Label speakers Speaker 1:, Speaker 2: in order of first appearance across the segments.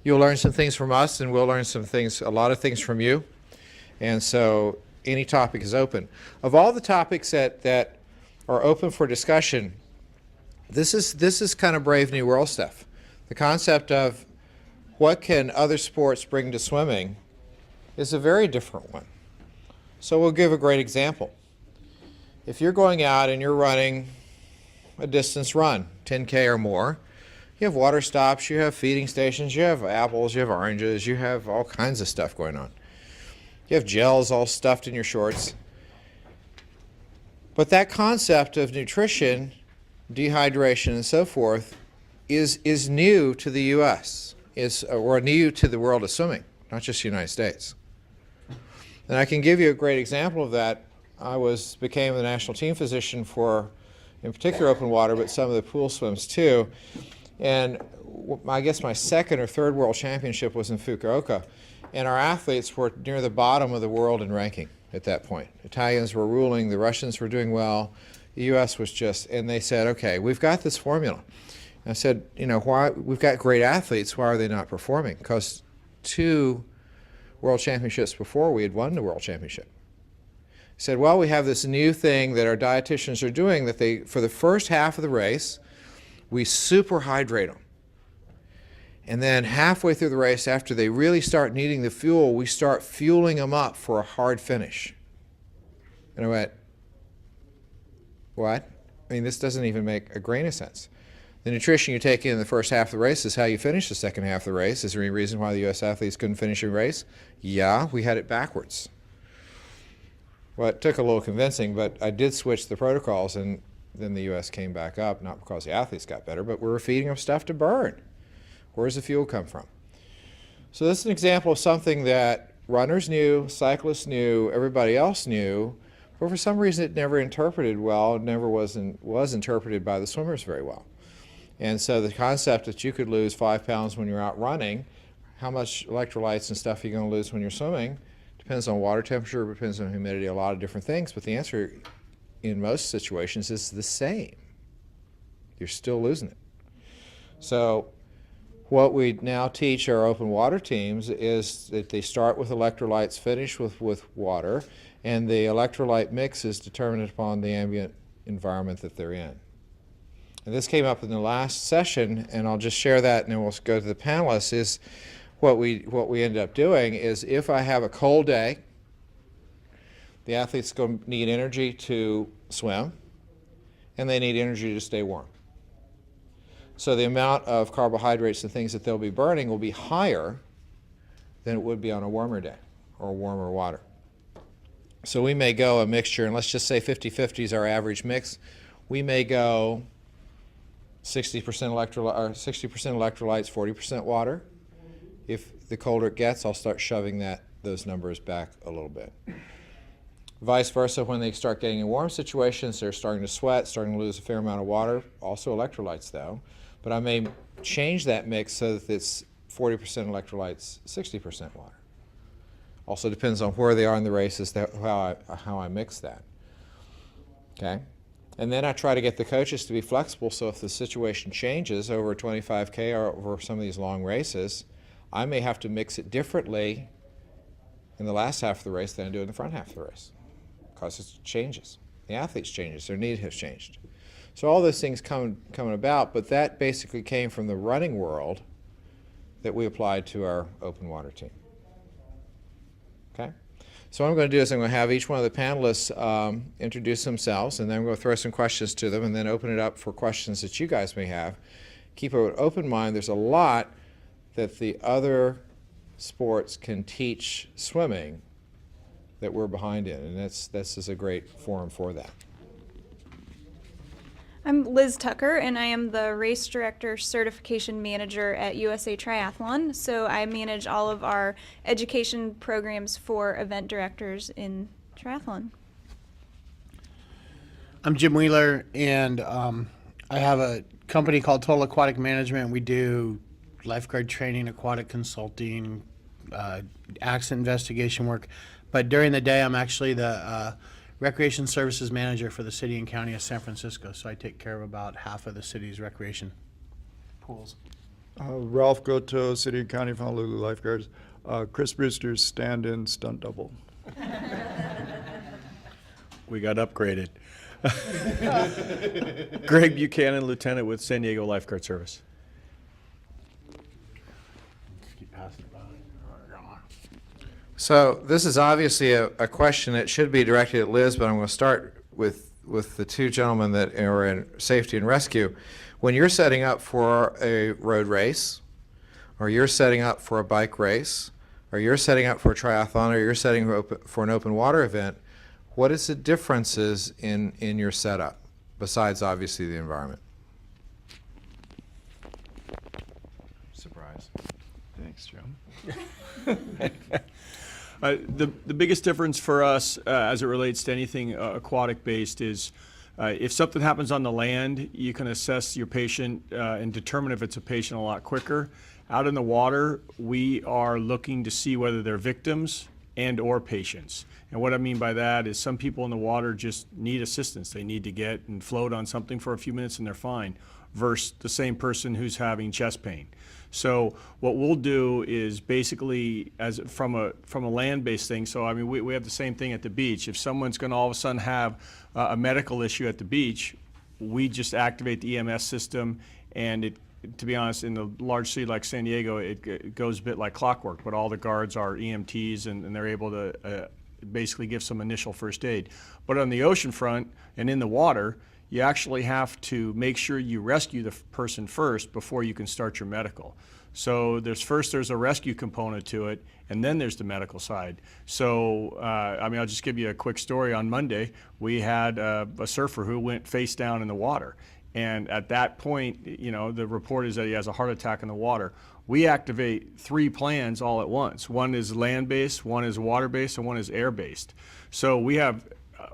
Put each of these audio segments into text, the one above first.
Speaker 1: You'll learn some things from us, and we'll learn a lot of things from you. And so any topic is open. Of all the topics that are open for discussion, this is kind of brave new world stuff. The concept of what can other sports bring to swimming is a very different one. So we'll give a great example. If you're going out and you're running a distance run, 10K or more, you have water stops, you have feeding stations, you have apples, you have oranges, you have all kinds of stuff going on. You have gels all stuffed in your shorts. But that concept of nutrition, dehydration, and so forth is new to the U.S., or new to the world of swimming, not just the United States. And I can give you a great example of that. I became the national team physician for, in particular, open water, but some of the pool swims too. And I guess my second or third world championship was in Fukuoka. And our athletes were near the bottom of the world in ranking at that point. Italians were ruling, the Russians were doing well, the U.S. was just, and they said, okay, we've got this formula. And I said, why, we've got great athletes, why are they not performing? Because 2 world championships before we had won the world championship. I said, well, we have this new thing that our dietitians are doing that for the first half of the race, we super hydrate them. And then halfway through the race, after they really start needing the fuel, we start fueling them up for a hard finish. And I went, what? I mean, this doesn't even make a grain of sense. The nutrition you take in the first half of the race is how you finish the second half of the race. Is there any reason why the U.S. athletes couldn't finish a race? Yeah, we had it backwards. Well, it took a little convincing, but I did switch the protocols, and then the U.S. came back up, not because the athletes got better, but we were feeding them stuff to burn. Where does the fuel come from? So this is an example of something that runners knew, cyclists knew, everybody else knew, but for some reason it never interpreted well, it never was interpreted by the swimmers very well. And so the concept that you could lose 5 pounds when you're out running, how much electrolytes and stuff you're going to lose when you're swimming, depends on water temperature, depends on humidity, a lot of different things, but the answer in most situations is the same. You're still losing it. So what we now teach our open water teams is that they start with electrolytes, finish with water, and the electrolyte mix is determined upon the ambient environment that they're in. And this came up in the last session, and I'll just share that and then we'll go to the panelists, is what we ended up doing is if I have a cold day, the athlete's going to need energy to swim, and they need energy to stay warm. So the amount of carbohydrates and things that they'll be burning will be higher than it would be on a warmer day or warmer water. So we may go a mixture, and let's just say 50-50 is our average mix. We may go 60% electrolytes, 40% water. If the colder it gets, I'll start shoving those numbers back a little bit. Vice versa, when they start getting in warm situations, they're starting to sweat, starting to lose a fair amount of water, also electrolytes though. But I may change that mix so that it's 40% electrolytes, 60% water. Also depends on where they are in the race as to how I mix that. Okay? And then I try to get the coaches to be flexible, so if the situation changes over a 25K or over some of these long races, I may have to mix it differently in the last half of the race than I do in the front half of the race, because it changes. The athletes changes, their need has changed. So all those things coming about, but that basically came from the running world that we applied to our open water team. Okay? So what I'm going to do is I'm going to have each one of the panelists introduce themselves, and then I'm going to throw some questions to them and then open it up for questions that you guys may have. Keep an open mind. There's a lot that the other sports can teach swimming that we're behind in, and this is a great forum for that.
Speaker 2: I'm Liz Tucker, and I am the Race Director Certification Manager at USA Triathlon. So I manage all of our education programs for event directors in triathlon.
Speaker 3: I'm Jim Wheeler, and I have a company called Total Aquatic Management. We do lifeguard training, aquatic consulting, accident investigation work. But during the day, I'm actually the Recreation Services Manager for the City and County of San Francisco. So I take care of about half of the city's recreation pools.
Speaker 4: Ralph Goto, City and County of Honolulu Lifeguards. Chris Brewster's stand-in stunt double.
Speaker 5: We got upgraded. Greg Buchanan, Lieutenant with San Diego Lifeguard Service.
Speaker 1: So this is obviously a question that should be directed at Liz, but I'm going to start with the two gentlemen that are in safety and rescue. When you're setting up for a road race, or you're setting up for a bike race, or you're setting up for a triathlon, or you're setting up for an open water event, what is the differences in your setup, besides obviously the environment? Surprise.
Speaker 4: Thanks, Joe.
Speaker 5: The biggest difference for us as it relates to anything aquatic-based is if something happens on the land, you can assess your patient and determine if it's a patient a lot quicker. Out in the water, we are looking to see whether they're victims and or patients. And what I mean by that is some people in the water just need assistance. They need to get and float on something for a few minutes and they're fine, versus the same person who's having chest pain. So what we'll do is basically, as from a land-based thing, so I mean, we have the same thing at the beach. If someone's going to all of a sudden have a medical issue at the beach, we just activate the EMS system, and it, to be honest, in a large city like San Diego, it goes a bit like clockwork, but all the guards are EMTs, and they're able to basically give some initial first aid. But on the ocean front and in the water, you actually have to make sure you rescue the person first before you can start your medical. So there's a rescue component to it, and then there's the medical side. So, I mean, I'll just give you a quick story. On Monday, we had a surfer who went face down in the water. And at that point, you know, the report is that he has a heart attack in the water. We activate 3 plans all at once. One is land-based, one is water-based, and one is air-based. So we have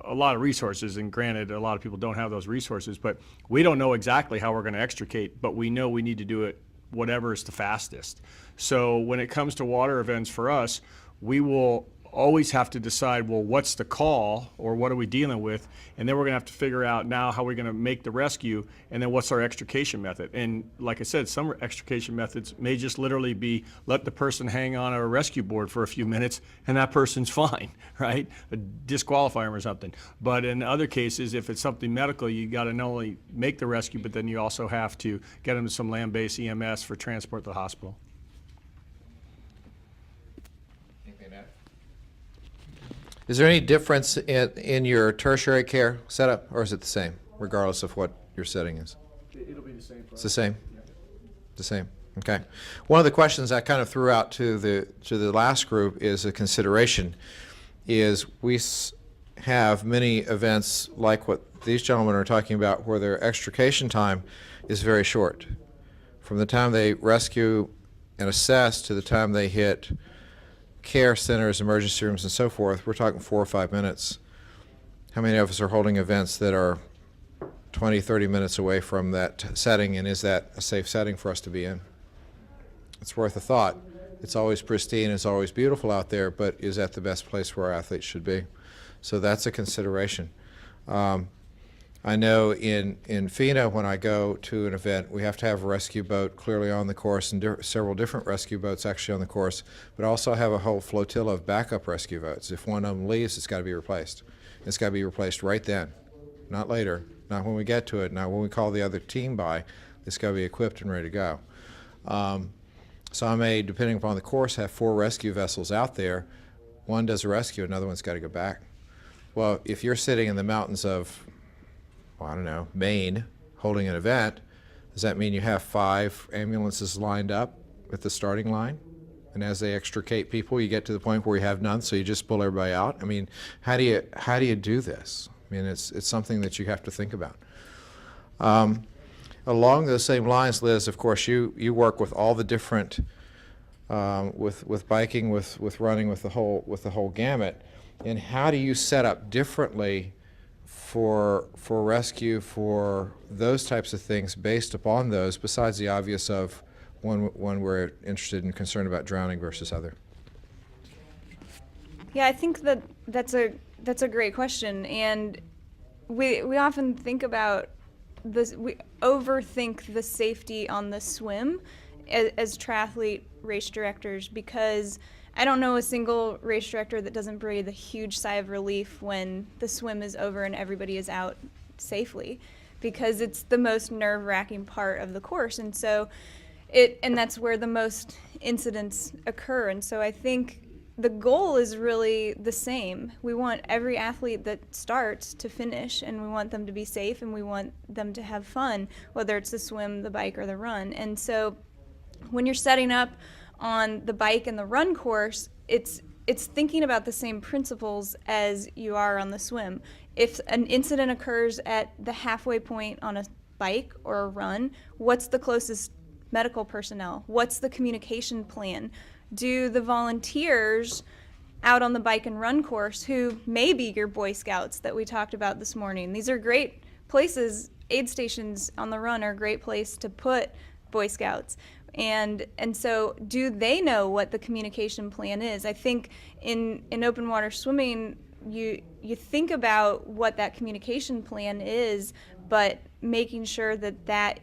Speaker 5: a lot of resources, and granted, a lot of people don't have those resources, but we don't know exactly how we're going to extricate, but we know we need to do it whatever is the fastest. So when it comes to water events for us, we will always have to decide, well, what's the call, or what are we dealing with? And then we're going to have to figure out now how we're going to make the rescue, and then what's our extrication method. And like I said, some extrication methods may just literally be let the person hang on a rescue board for a few minutes, and that person's fine, right? Disqualify them or something. But in other cases, if it's something medical, you got to not only make the rescue, but then you also have to get them to some land-based EMS for transport to the hospital.
Speaker 1: Is there any difference in your tertiary care setup, or is it the same, regardless of what your setting is?
Speaker 5: It'll be the same for us.
Speaker 1: It's the same? Yeah. The same, okay. One of the questions I kind of threw out to the last group is a consideration, is we have many events like what these gentlemen are talking about where their extrication time is very short. From the time they rescue and assess to the time they hit care centers, emergency rooms, and so forth, we're talking 4 or 5 minutes. How many of us are holding events that are 20, 30 minutes away from that setting, and is that a safe setting for us to be in? It's worth a thought. It's always pristine, it's always beautiful out there, but is that the best place where our athletes should be? So that's a consideration. I know in FINA, when I go to an event, we have to have a rescue boat clearly on the course, and several different rescue boats actually on the course, but also have a whole flotilla of backup rescue boats. If one of them leaves, it's got to be replaced. It's got to be replaced right then, not later, not when we get to it, not when we call the other team by. It's got to be equipped and ready to go. So I may, depending upon the course, have 4 rescue vessels out there. One does a rescue, another one's got to go back. Well, if you're sitting in the mountains of, well, I don't know, Maine, holding an event, does that mean you have 5 ambulances lined up at the starting line? And as they extricate people, you get to the point where you have none, so you just pull everybody out? I mean, how do you do this? I mean, it's something that you have to think about. Along those same lines, Liz, of course, you work with all the different, with biking, with running, with the whole gamut. And how do you set up differently for rescue, for those types of things based upon those, besides the obvious of when we're interested and concerned about drowning versus other?
Speaker 2: Yeah, I think that's a great question, and we often think about this. We overthink the safety on the swim, as triathlete race directors, because I don't know a single race director that doesn't breathe a huge sigh of relief when the swim is over and everybody is out safely, because it's the most nerve-wracking part of the course. And so and that's where the most incidents occur. And so I think the goal is really the same. We want every athlete that starts to finish, and we want them to be safe, and we want them to have fun, whether it's the swim, the bike, or the run. And so when you're setting up on the bike and the run course, it's thinking about the same principles as you are on the swim. If an incident occurs at the halfway point on a bike or a run, what's the closest medical personnel? What's the communication plan? Do the volunteers out on the bike and run course, who may be your Boy Scouts that we talked about this morning, these are great places. Aid stations on the run are a great place to put Boy Scouts. And so do they know what the communication plan is? I think in open water swimming, you think about what that communication plan is, but making sure that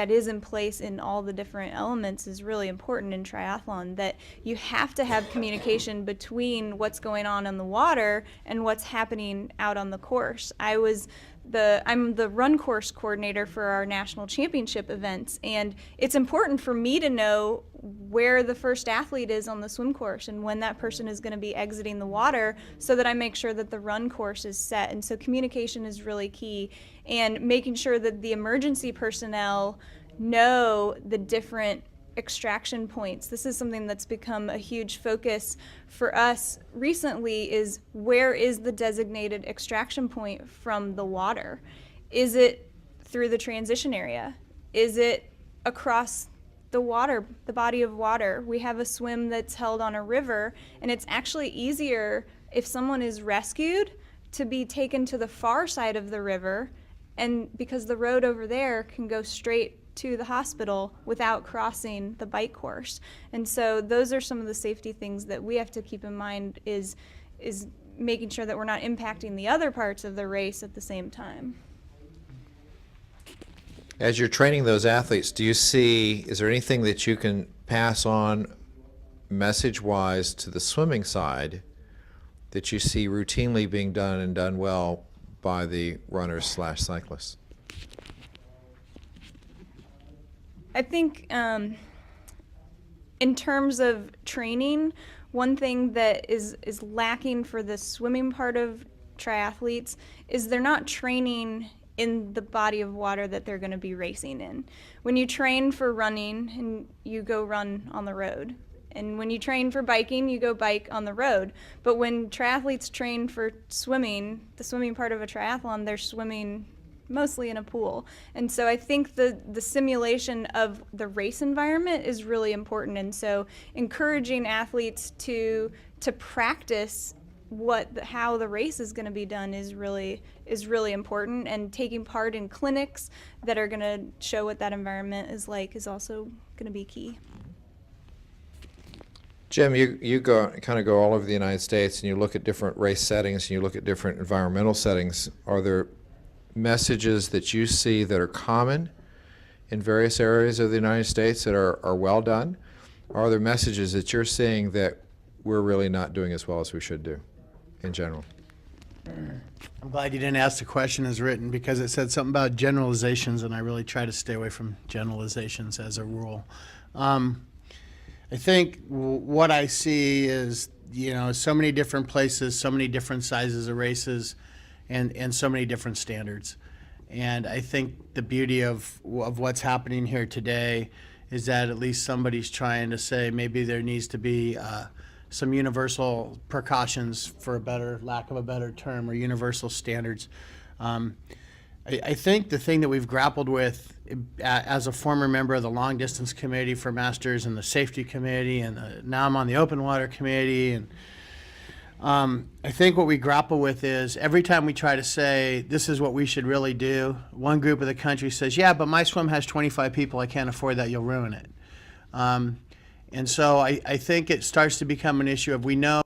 Speaker 2: is in place in all the different elements is really important in triathlon, that you have to have communication between what's going on in the water and what's happening out on the course. I'm the run course coordinator for our national championship events, and it's important for me to know where the first athlete is on the swim course and when that person is going to be exiting the water, so that I make sure that the run course is set. And so communication is really key, and making sure that the emergency personnel know the different extraction points. This is something that's become a huge focus for us recently, is where is the designated extraction point from the water? Is it through the transition area? Is it across the water, the body of water? We have a swim that's held on a river, and it's actually easier if someone is rescued to be taken to the far side of the river, and because the road over there can go straight to the hospital without crossing the bike course. And so those are some of the safety things that we have to keep in mind, is making sure that we're not impacting the other parts of the race at the same time.
Speaker 1: As you're training those athletes, is there anything that you can pass on message-wise to the swimming side that you see routinely being done and done well by the runners/cyclists?
Speaker 2: I think in terms of training, one thing that is lacking for the swimming part of triathletes is they're not training in the body of water that they're going to be racing in. When you train for running, and you go run on the road, and when you train for biking, you go bike on the road. But when triathletes train for swimming, the swimming part of a triathlon, they're swimming mostly in a pool. And so I think the simulation of the race environment is really important. And so encouraging athletes to practice how the race is going to be done is really important, and taking part in clinics that are going to show what that environment is like is also going to be key.
Speaker 1: Jim, you go all over the United States, and you look at different race settings, and you look at different environmental settings. Are there messages that you see that are common in various areas of the United States that are well done? Or are there messages that you're seeing that we're really not doing as well as we should do in general?
Speaker 3: I'm glad you didn't ask the question as written, because it said something about generalizations, and I really try to stay away from generalizations as a rule. I think what I see is, so many different places, so many different sizes of races, and so many different standards. And I think the beauty of what's happening here today is that at least somebody's trying to say maybe there needs to be some universal precautions, for lack of a better term, or universal standards. I think the thing that we've grappled with as a former member of the long distance committee for Masters and the safety committee, and now I'm on the open water committee, and I think what we grapple with is every time we try to say this is what we should really do, one group of the country says, yeah, but my swim has 25 people, I can't afford that, you'll ruin it. And so I think it starts to become an issue of, we know,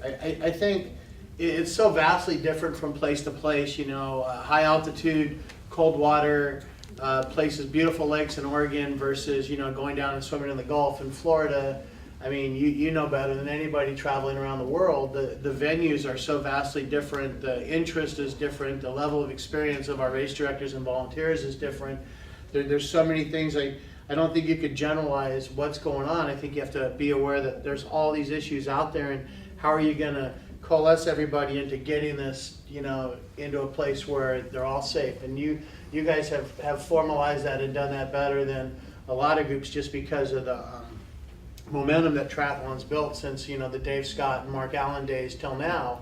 Speaker 3: I think it's so vastly different from place to place, high altitude, cold water, places, beautiful lakes in Oregon versus, going down and swimming in the Gulf in Florida. I mean, you know better than anybody traveling around the world. The venues are so vastly different. The interest is different. The level of experience of our race directors and volunteers is different. There's so many things. I don't think you could generalize what's going on. I think you have to be aware that there's all these issues out there, and how are you going to coalesce everybody into getting this, into a place where they're all safe. And you guys have formalized that and done that better than a lot of groups, just because of the momentum that triathlon's built since, the Dave Scott and Mark Allen days till now.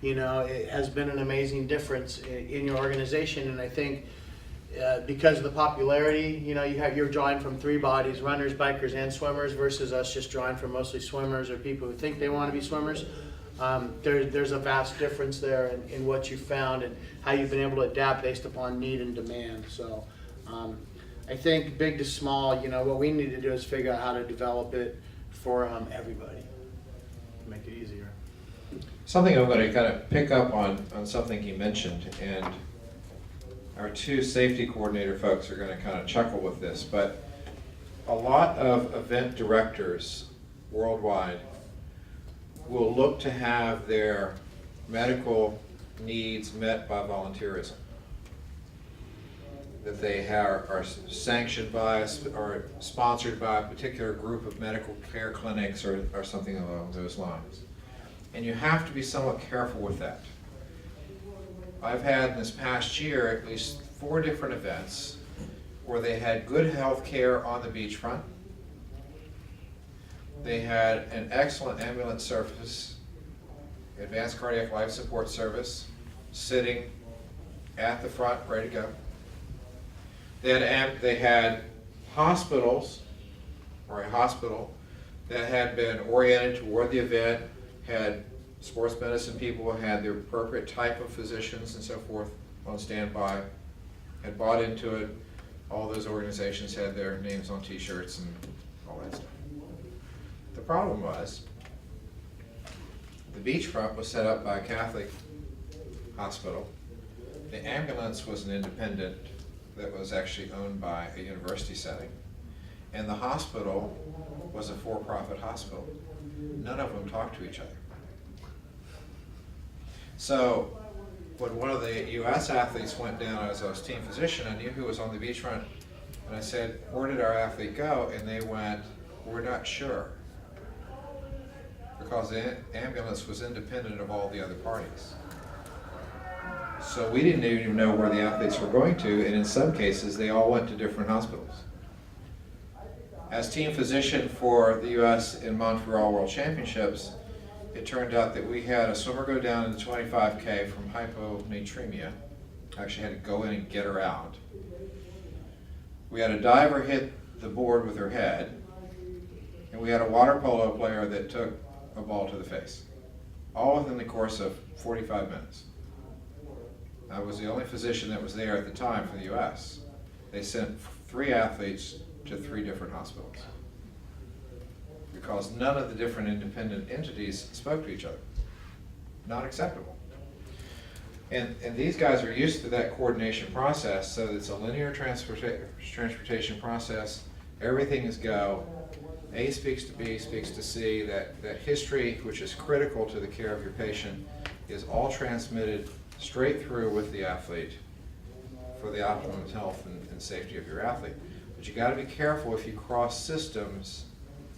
Speaker 3: It has been an amazing difference in your organization. And I think because of the popularity, you're drawing from three bodies: runners, bikers, and swimmers, versus us just drawing from mostly swimmers or people who think they want to be swimmers. There's a vast difference there in what you found and how you've been able to adapt based upon need and demand. So I think big to small, what we need to do is figure out how to develop it for everybody, make it easier.
Speaker 1: Something I'm going to kind of pick up on something he mentioned, and our two safety coordinator folks are going to kind of chuckle with this, but a lot of event directors worldwide will look to have their medical needs met by volunteerism. That they are sanctioned by or sponsored by a particular group of medical care clinics or something along those lines. And you have to be somewhat careful with that. I've had in this past year at least 4 different events where they had good health care on the beachfront. They had an excellent ambulance service, advanced cardiac life support service, sitting at the front, ready to go. They had hospitals, or a hospital, that had been oriented toward the event, had sports medicine people, had the appropriate type of physicians and so forth on standby, had bought into it. All those organizations had their names on t-shirts and all that stuff. The problem was, the beachfront was set up by a Catholic hospital. The ambulance was an independent that was actually owned by a university setting. And the hospital was a for-profit hospital. None of them talked to each other. So when one of the US athletes went down as I was team physician, I knew who was on the beachfront, and I said, "Where did our athlete go?" And they went, "We're not sure." Because the ambulance was independent of all the other parties. So we didn't even know where the athletes were going to, and in some cases, they all went to different hospitals. As team physician for the U.S. in Montreal World Championships, it turned out that we had a swimmer go down in the 25K from hyponatremia. Actually had to go in and get her out. We had a diver hit the board with her head, and we had a water polo player that took a ball to the face, all within the course of 45 minutes. I was the only physician that was there at the time for the U.S. They sent 3 athletes to 3 different hospitals because none of the different independent entities spoke to each other. Not acceptable. And these guys are used to that coordination process, so it's a linear transportation process. Everything is go. A speaks to B, speaks to C. That history, which is critical to the care of your patient, is all transmitted straight through with the athlete for the optimum health and safety of your athlete. But you got to be careful if you cross systems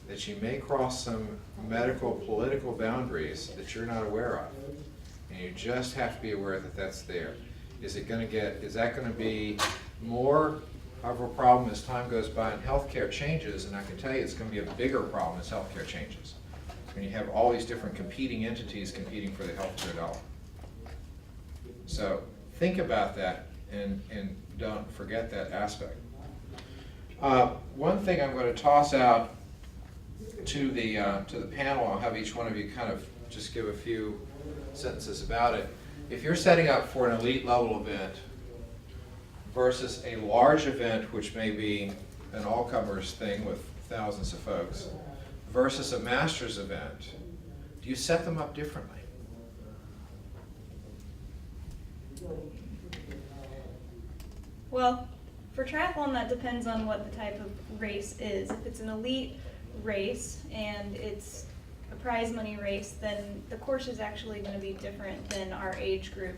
Speaker 1: that you may cross some medical, political boundaries that you're not aware of. And you just have to be aware that that's there. Is that going to be more of a problem as time goes by and healthcare changes? And I can tell you it's going to be a bigger problem as healthcare changes. When you have all these different competing entities competing for the healthcare dollar. So think about that and don't forget that aspect. One thing I'm going to toss out to the panel, I'll have each one of you kind of just give a few sentences about it. If you're setting up for an elite level event versus a large event, which may be an all-comers thing with thousands of folks, versus a master's event, do you set them up differently?
Speaker 2: Well, For triathlon, that depends on what the type of race is. If it's an elite race and it's a prize money race, then the course is actually going to be different than our age group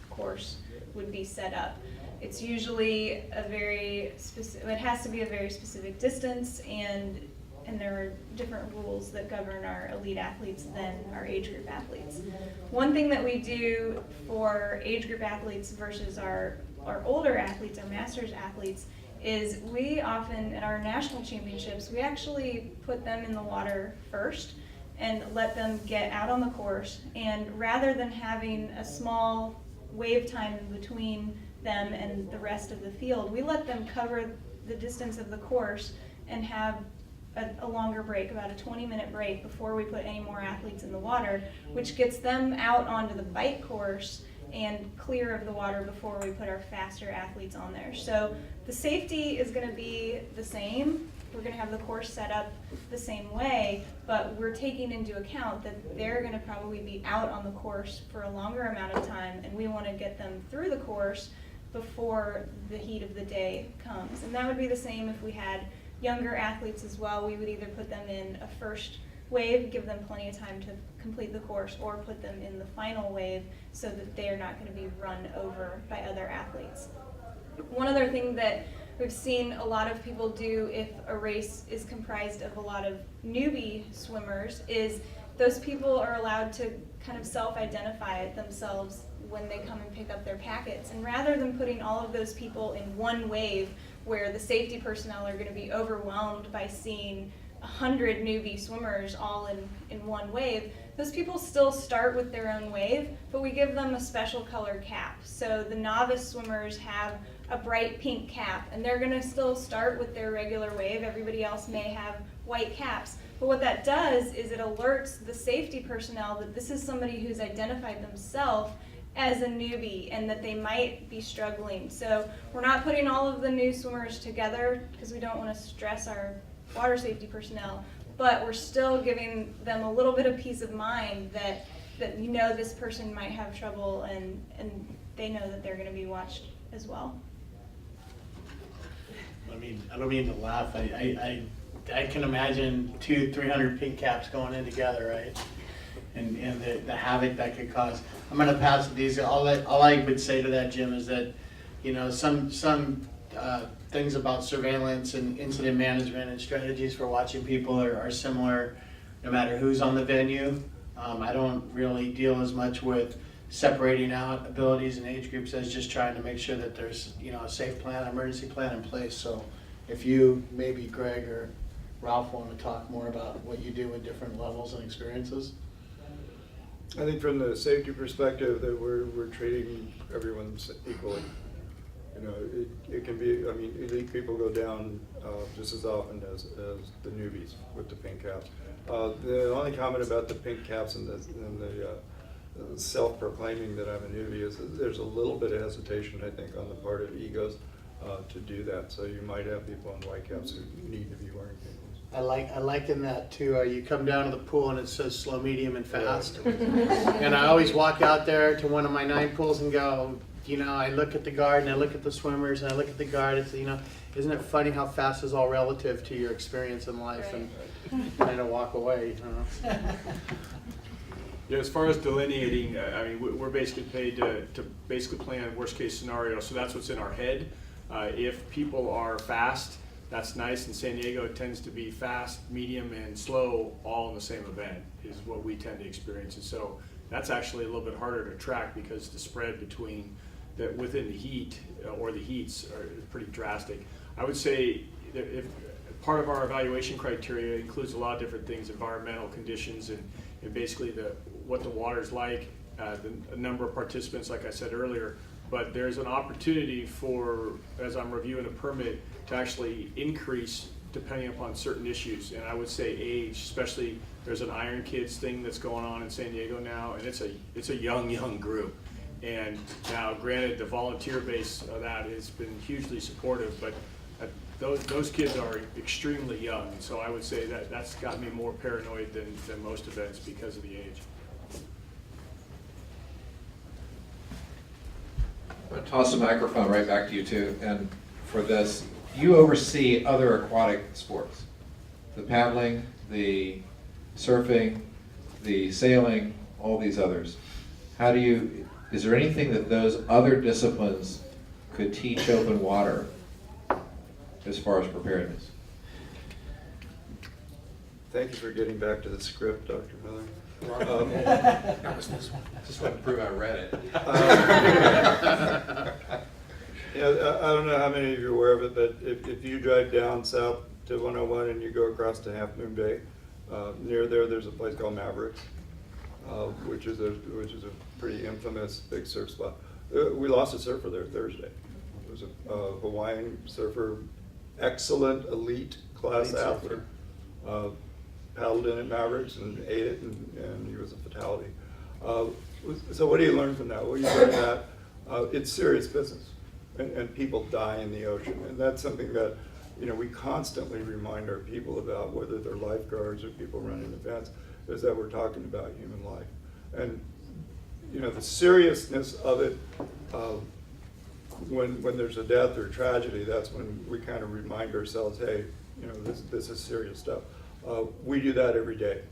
Speaker 2: course would be set up. It's usually a very specific, it has to be a very specific distance, and there are different rules that govern our elite athletes than our age group athletes. One thing that we do for age group athletes versus our older athletes, our masters athletes, is we often, at our national championships, we actually put them in the water first and let them get out on the course. And rather than having a small wave time in between them and the rest of the field, we let them cover the distance of the course and have a longer break, about a 20-minute break before we put any more athletes in the water, which gets them out onto the bike course and clear of the water before we put our faster athletes on there. So the safety is going to be the same. We're going to have the course set up the same way, but we're taking into account that they're going to probably be out on the course for a longer amount of time, and we want to get them through the course before the heat of the day comes. And that would be the same if we had younger athletes as well. We would either put them in a first wave, give them plenty of time to complete the course, or put them in the final wave so that they are not going to be run over by other athletes. One other thing that we've seen a lot of people do if a race is comprised of a lot of newbie swimmers is those people are allowed to kind of self-identify themselves when they come and pick up their packets. And rather than putting all of those people in one wave where the safety personnel are going to be overwhelmed by seeing 100 newbie swimmers all in one wave, those people still start with their own wave, but we give them a special colored cap. So the novice swimmers have a bright pink cap, and they're going to still start with their regular wave. Everybody else may have white caps. But what that does is it alerts the safety personnel that this is somebody who's identified themselves as a newbie and that they might be struggling. So we're not putting all of the new swimmers together because we don't want to stress our water safety personnel, but we're still giving them a little bit of peace of mind that you know this person might have trouble, and they know that they're going to be watched as well.
Speaker 3: I don't mean to laugh. I can imagine 200-300 pink caps going in together, right? And the havoc that could cause. I'm going to pass these. All I would say to that, Jim, is that, you know, some things about surveillance and incident management and strategies for watching people are similar no matter who's on the venue. I don't really deal as much with separating out abilities and age groups as just trying to make sure that there's, you know, a safe plan, emergency plan in place. So if you, maybe Greg or Ralph, want to talk more about what you do with different levels and experiences.
Speaker 4: I think from the safety perspective that we're treating everyone equally. You know, it can be, I mean, elite people go down just as often as the newbies with the pink caps. The only comment about the pink caps and the self-proclaiming that I'm a newbie is that there's a little bit of hesitation, I think, on the part of egos to do that. So you might have people in white caps who need to be wearing pink ones.
Speaker 3: I like in that too. You come down to the pool and it says slow, medium, and fast. And I always walk out there to one of my 9 pools and go, you know, I look at the guard and I look at the swimmers and I look at the guard. It's, you know, isn't it funny how fast is all relative to your experience in life?
Speaker 2: Right.
Speaker 3: And kind of walk away. You know?
Speaker 5: Yeah, as far as delineating, I mean, we're basically paid to basically plan worst case scenario, so that's what's in our head. If people are fast, that's nice. In San Diego, it tends to be fast, medium, and slow all in the same event is what we tend to experience. And so that's actually a little bit harder to track because the spread between within the heat or the heats are pretty drastic. I would say that if part of our evaluation criteria includes a lot of different things, environmental conditions and basically what the water's like, the number of participants, like I said earlier. But there's an opportunity for, as I'm reviewing a permit, to actually increase depending upon certain issues. And I would say age, especially there's an Iron Kids thing that's going on in San Diego now, and it's a young group. And now, granted, the volunteer base of that has been hugely supportive, but those kids are extremely young. And so I would say that's got me more paranoid than most events because of the age.
Speaker 1: I'm going to toss the microphone right back to you too. And for this, you oversee other aquatic sports, the paddling, the surfing, the sailing, all these others. Is there anything that those other disciplines could teach open water as far as preparedness?
Speaker 4: Thank you for getting back to the script, Dr. Miller.
Speaker 1: That was this one. Just wanted to prove I read it.
Speaker 4: Yeah, I don't know how many of you are aware of it, but if you drive down south to 101 and you go across to Half Moon Bay, near there's a place called Mavericks, which is a pretty infamous big surf spot. We lost a surfer there Thursday. It was a Hawaiian surfer, excellent elite class athlete. Paddled in at Mavericks and ate it, and he was a fatality. So what do you learn from that? Well, you learn that it's serious business, and people die in the ocean, and that's something that we constantly remind our people about, whether they're lifeguards or people running events, is that we're talking about human life, and the seriousness of it. When there's a death or tragedy, that's when we kind of remind ourselves, hey, this is serious stuff. We do that every day,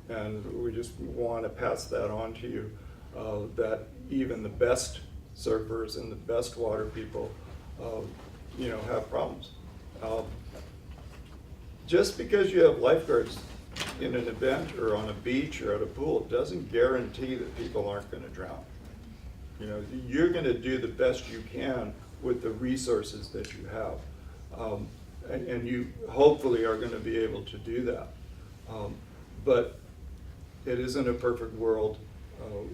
Speaker 4: and we just want to pass that on to you, that even the best surfers and the best water people, have problems. Just because you have lifeguards in an event or on a beach or at a pool doesn't guarantee that people aren't going to drown. You're going to do the best you can with the resources that you have. And you hopefully are going to be able to do that. But it isn't a perfect world,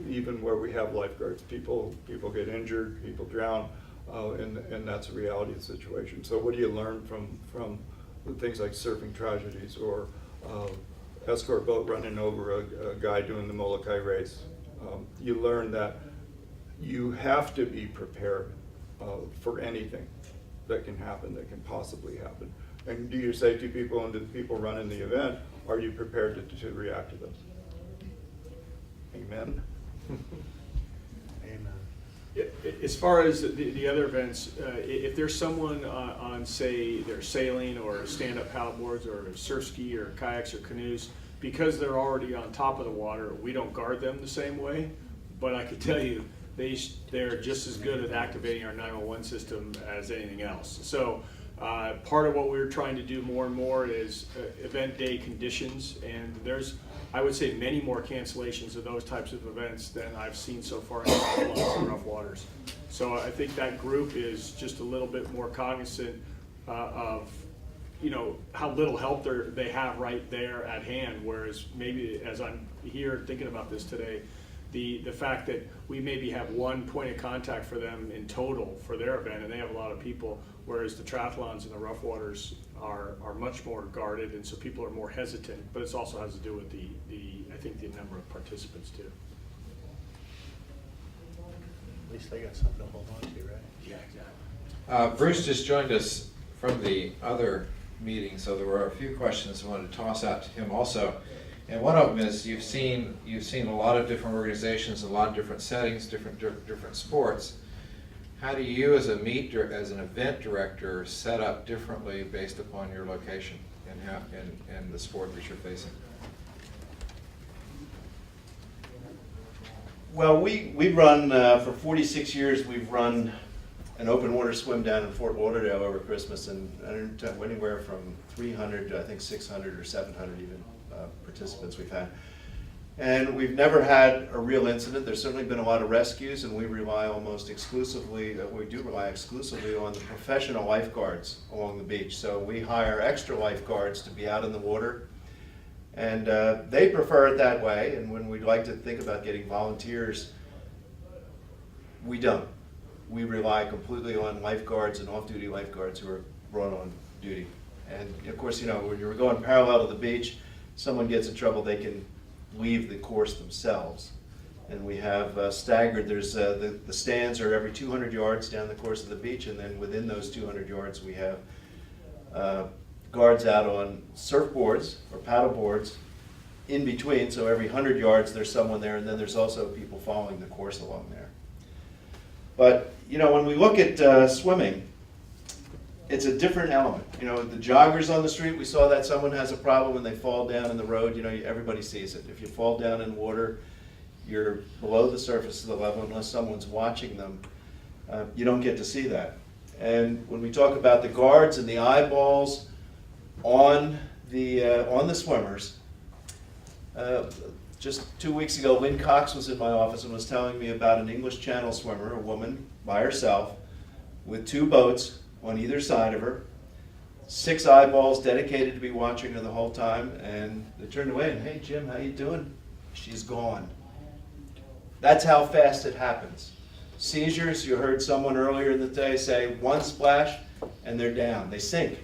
Speaker 4: even where we have lifeguards. People get injured, people drown, and that's a reality of the situation. So what do you learn from things like surfing tragedies or escort boat running over a guy doing the Molokai race? You learn that you have to be prepared for anything that can happen, that can possibly happen. And do your safety people and the people running the event, are you prepared to react to those? Amen?
Speaker 3: Amen.
Speaker 5: As far as the other events, if there's someone on, say, they're sailing or stand-up paddleboards or surf ski or kayaks or canoes, because they're already on top of the water, we don't guard them the same way. But I can tell you, they're just as good at activating our 911 system as anything else. So part of what we're trying to do more and more is event day conditions, and there's, I would say, many more cancellations of those types of events than I've seen so far in rough waters. So I think that group is just a little bit more cognizant of how little help they have right there at hand, whereas maybe as I'm here thinking about this today, the fact that we maybe have one point of contact for them in total for their event, and they have a lot of people, whereas the triathlons and the rough waters are much more guarded, and so people are more hesitant. But it also has to do with the I think the number of participants too.
Speaker 3: At least they got something to hold on to, right?
Speaker 5: Yeah, exactly.
Speaker 1: Bruce just joined us from the other meeting, so there were a few questions I wanted to toss out to him also. And one of them is you've seen a lot of different organizations, a lot of different settings, different sports. How do you, as an event director, set up differently based upon your location and the sport that you're facing?
Speaker 6: Well, we run for 46 years. We've run an open water swim down in Fort Lauderdale over Christmas, and anywhere from 300 to I think 600 or 700 even. Participants we've had. And we've never had a real incident. There's certainly been a lot of rescues, and we rely exclusively on the professional lifeguards along the beach. So we hire extra lifeguards to be out in the water, and they prefer it that way. And when we'd like to think about getting volunteers, we don't. We rely completely on lifeguards and off-duty lifeguards who are brought on duty. And of course, when you're going parallel to the beach, someone gets in trouble, they can leave the course themselves. And we have staggered, there's the stands are every 200 yards down the course of the beach, and then within those 200 yards we have guards out on surfboards or paddle boards in between, so every 100 yards there's someone there, and then there's also people following the course along there. But when we look at swimming, it's a different element. You know, the joggers on the street, we saw that someone has a problem when they fall down in the road, you know, everybody sees it. If you fall down in water, you're below the surface of the level unless someone's watching them. You don't get to see that. And when we talk about the guards and the eyeballs on the swimmers, just 2 weeks ago, Lynn Cox was in my office and was telling me about an English Channel swimmer, a woman by herself, with 2 boats on either side of her, 6 eyeballs dedicated to be watching her the whole time, and they turned away and, hey Jim, how you doing? She's gone. That's how fast it happens. Seizures, you heard someone earlier in the day say 1 splash and they're down, they sink.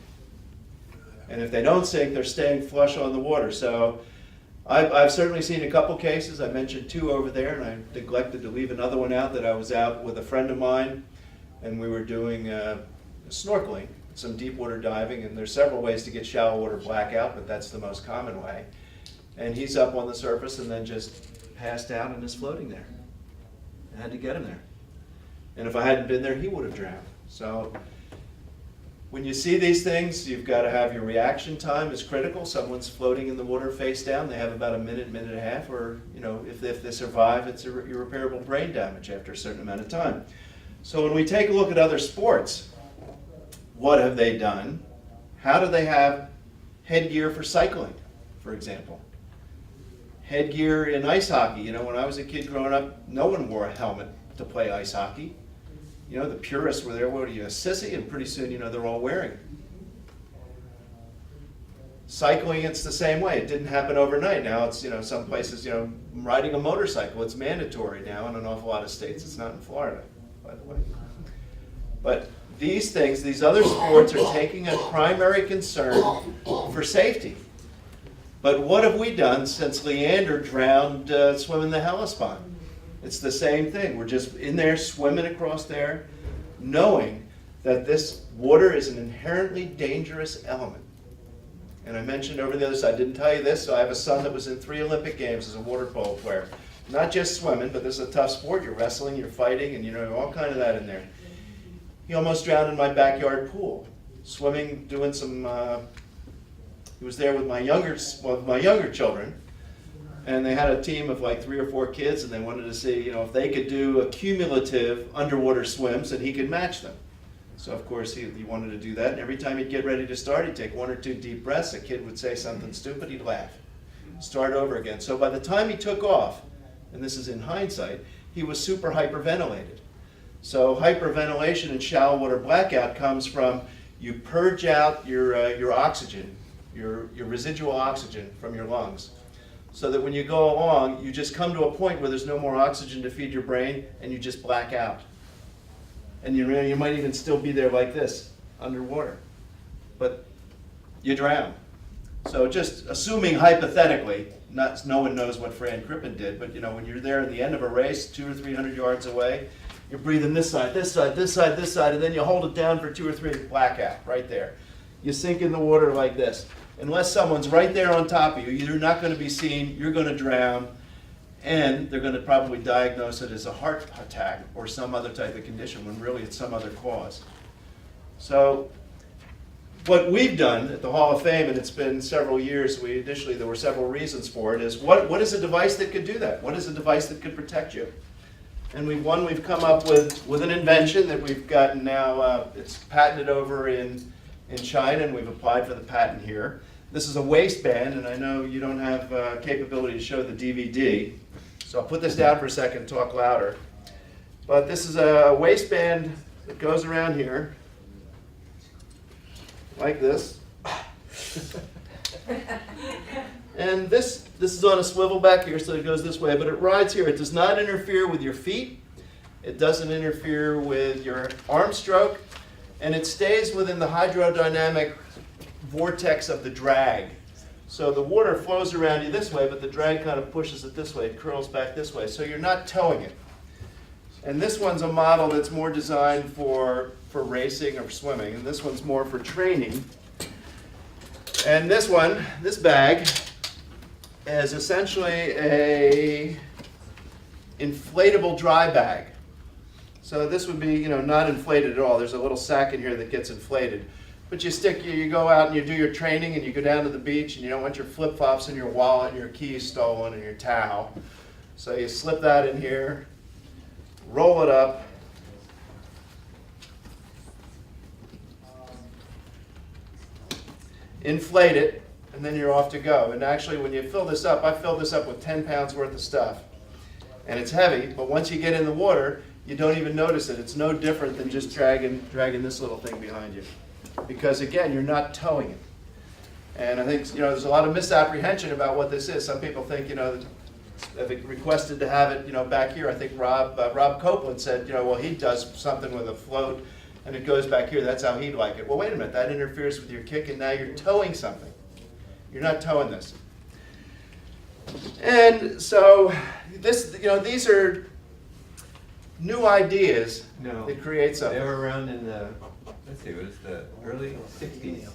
Speaker 6: And if they don't sink, they're staying flush on the water. So I've certainly seen a couple cases. I mentioned 2 over there, and I neglected to leave another one out, that I was out with a friend of mine, and we were doing snorkeling, some deep water diving, and there's several ways to get shallow water blackout, but that's the most common way. And he's up on the surface and then just passed out and is floating there. I had to get him there. And if I hadn't been there, he would have drowned. So when you see these things, you've got to have your reaction time is critical. Someone's floating in the water face down. They have about a minute, minute and a half, or you know, if they survive, it's irreparable brain damage after a certain amount of time. So when we take a look at other sports, what have they done? How do they have headgear for cycling, for example? Headgear in ice hockey. You know, when I was a kid growing up, no one wore a helmet to play ice hockey. You know, the purists were there, what are you, a sissy? And pretty soon, you know, they're all wearing it. Cycling, it's the same way. It didn't happen overnight. Now it's, you know, some places, you know, riding a motorcycle, it's mandatory now in an awful lot of states. It's not in Florida, by the way. But these things, these other sports are taking a primary concern for safety. But what have we done since Leander drowned swimming the Hellespont? It's the same thing. We're just in there swimming across there, knowing that this water is an inherently dangerous element. And I mentioned over the other side, I didn't tell you this, so I have a son that was in 3 Olympic Games as a water polo player. Not just swimming, but this is a tough sport. You're wrestling, you're fighting, and you know, all kind of that in there. He almost drowned in my backyard pool, swimming, doing some, he was there with my younger children. And they had a team of like 3 or 4 kids, and they wanted to see, you know, if they could do a cumulative underwater swims, and he could match them. So of course he wanted to do that, and every time he'd get ready to start, he'd take 1 or 2 deep breaths. A kid would say something stupid, he'd laugh, start over again. So by the time he took off, and this is in hindsight, he was super hyperventilated. So hyperventilation and shallow water blackout comes from you purge out your oxygen, your residual oxygen from your lungs, so that when you go along, you just come to a point where there's no more oxygen to feed your brain, and you just black out. And you might even still be there like this, underwater. But you drown. So just assuming hypothetically, no one knows what Fran Crippen did, but you know, when you're there at the end of a race, 200 or 300 yards away, you're breathing this side, this side, this side, this side, and then you hold it down for 2 or 3, blackout, right there. You sink in the water like this. Unless someone's right there on top of you, you're not going to be seen, you're going to drown, and they're going to probably diagnose it as a heart attack or some other type of condition, when really it's some other cause. So what we've done at the Hall of Fame, and it's been several years, initially there were several reasons for it, is what is a device that could do that? What is a device that could protect you? And we've come up with an invention that we've gotten now, it's patented over in China, and we've applied for the patent here. This is a waistband, and I know you don't have capability to show the DVD, so I'll put this down for a second and talk louder. But this is a waistband that goes around here, like this. And this is on a swivel back here, so it goes this way, but it rides here. It does not interfere with your feet. It doesn't interfere with your arm stroke, and it stays within the hydrodynamic vortex of the drag. So the water flows around you this way, but the drag kind of pushes it this way. It curls back this way, so you're not towing it. And this one's a model that's more designed for racing or swimming, and this one's more for training. And this one, this bag, is essentially a inflatable dry bag. So this would be, you know, not inflated at all. There's a little sack in here that gets inflated. But you go out and you do your training and you go down to the beach and you don't want your flip-flops and your wallet and your keys stolen and your towel. So you slip that in here, roll it up, inflate it, and then you're off to go. And actually, when you fill this up, I filled this up with 10 pounds worth of stuff. And it's heavy, but once you get in the water, you don't even notice it. It's no different than just dragging this little thing behind you. Because again, you're not towing it. And I think, you know, there's a lot of misapprehension about what this is. Some people think, you know, they've requested to have it, you know, back here. I think Rob Copeland said, you know, well, he does something with a float and it goes back here. That's how he'd like it. Well, wait a minute. That interferes with your kick, and now you're towing something. You're not towing this. And so this, you know, these are new ideas that create something.
Speaker 7: They were around in the, let's see, it was the early 60s.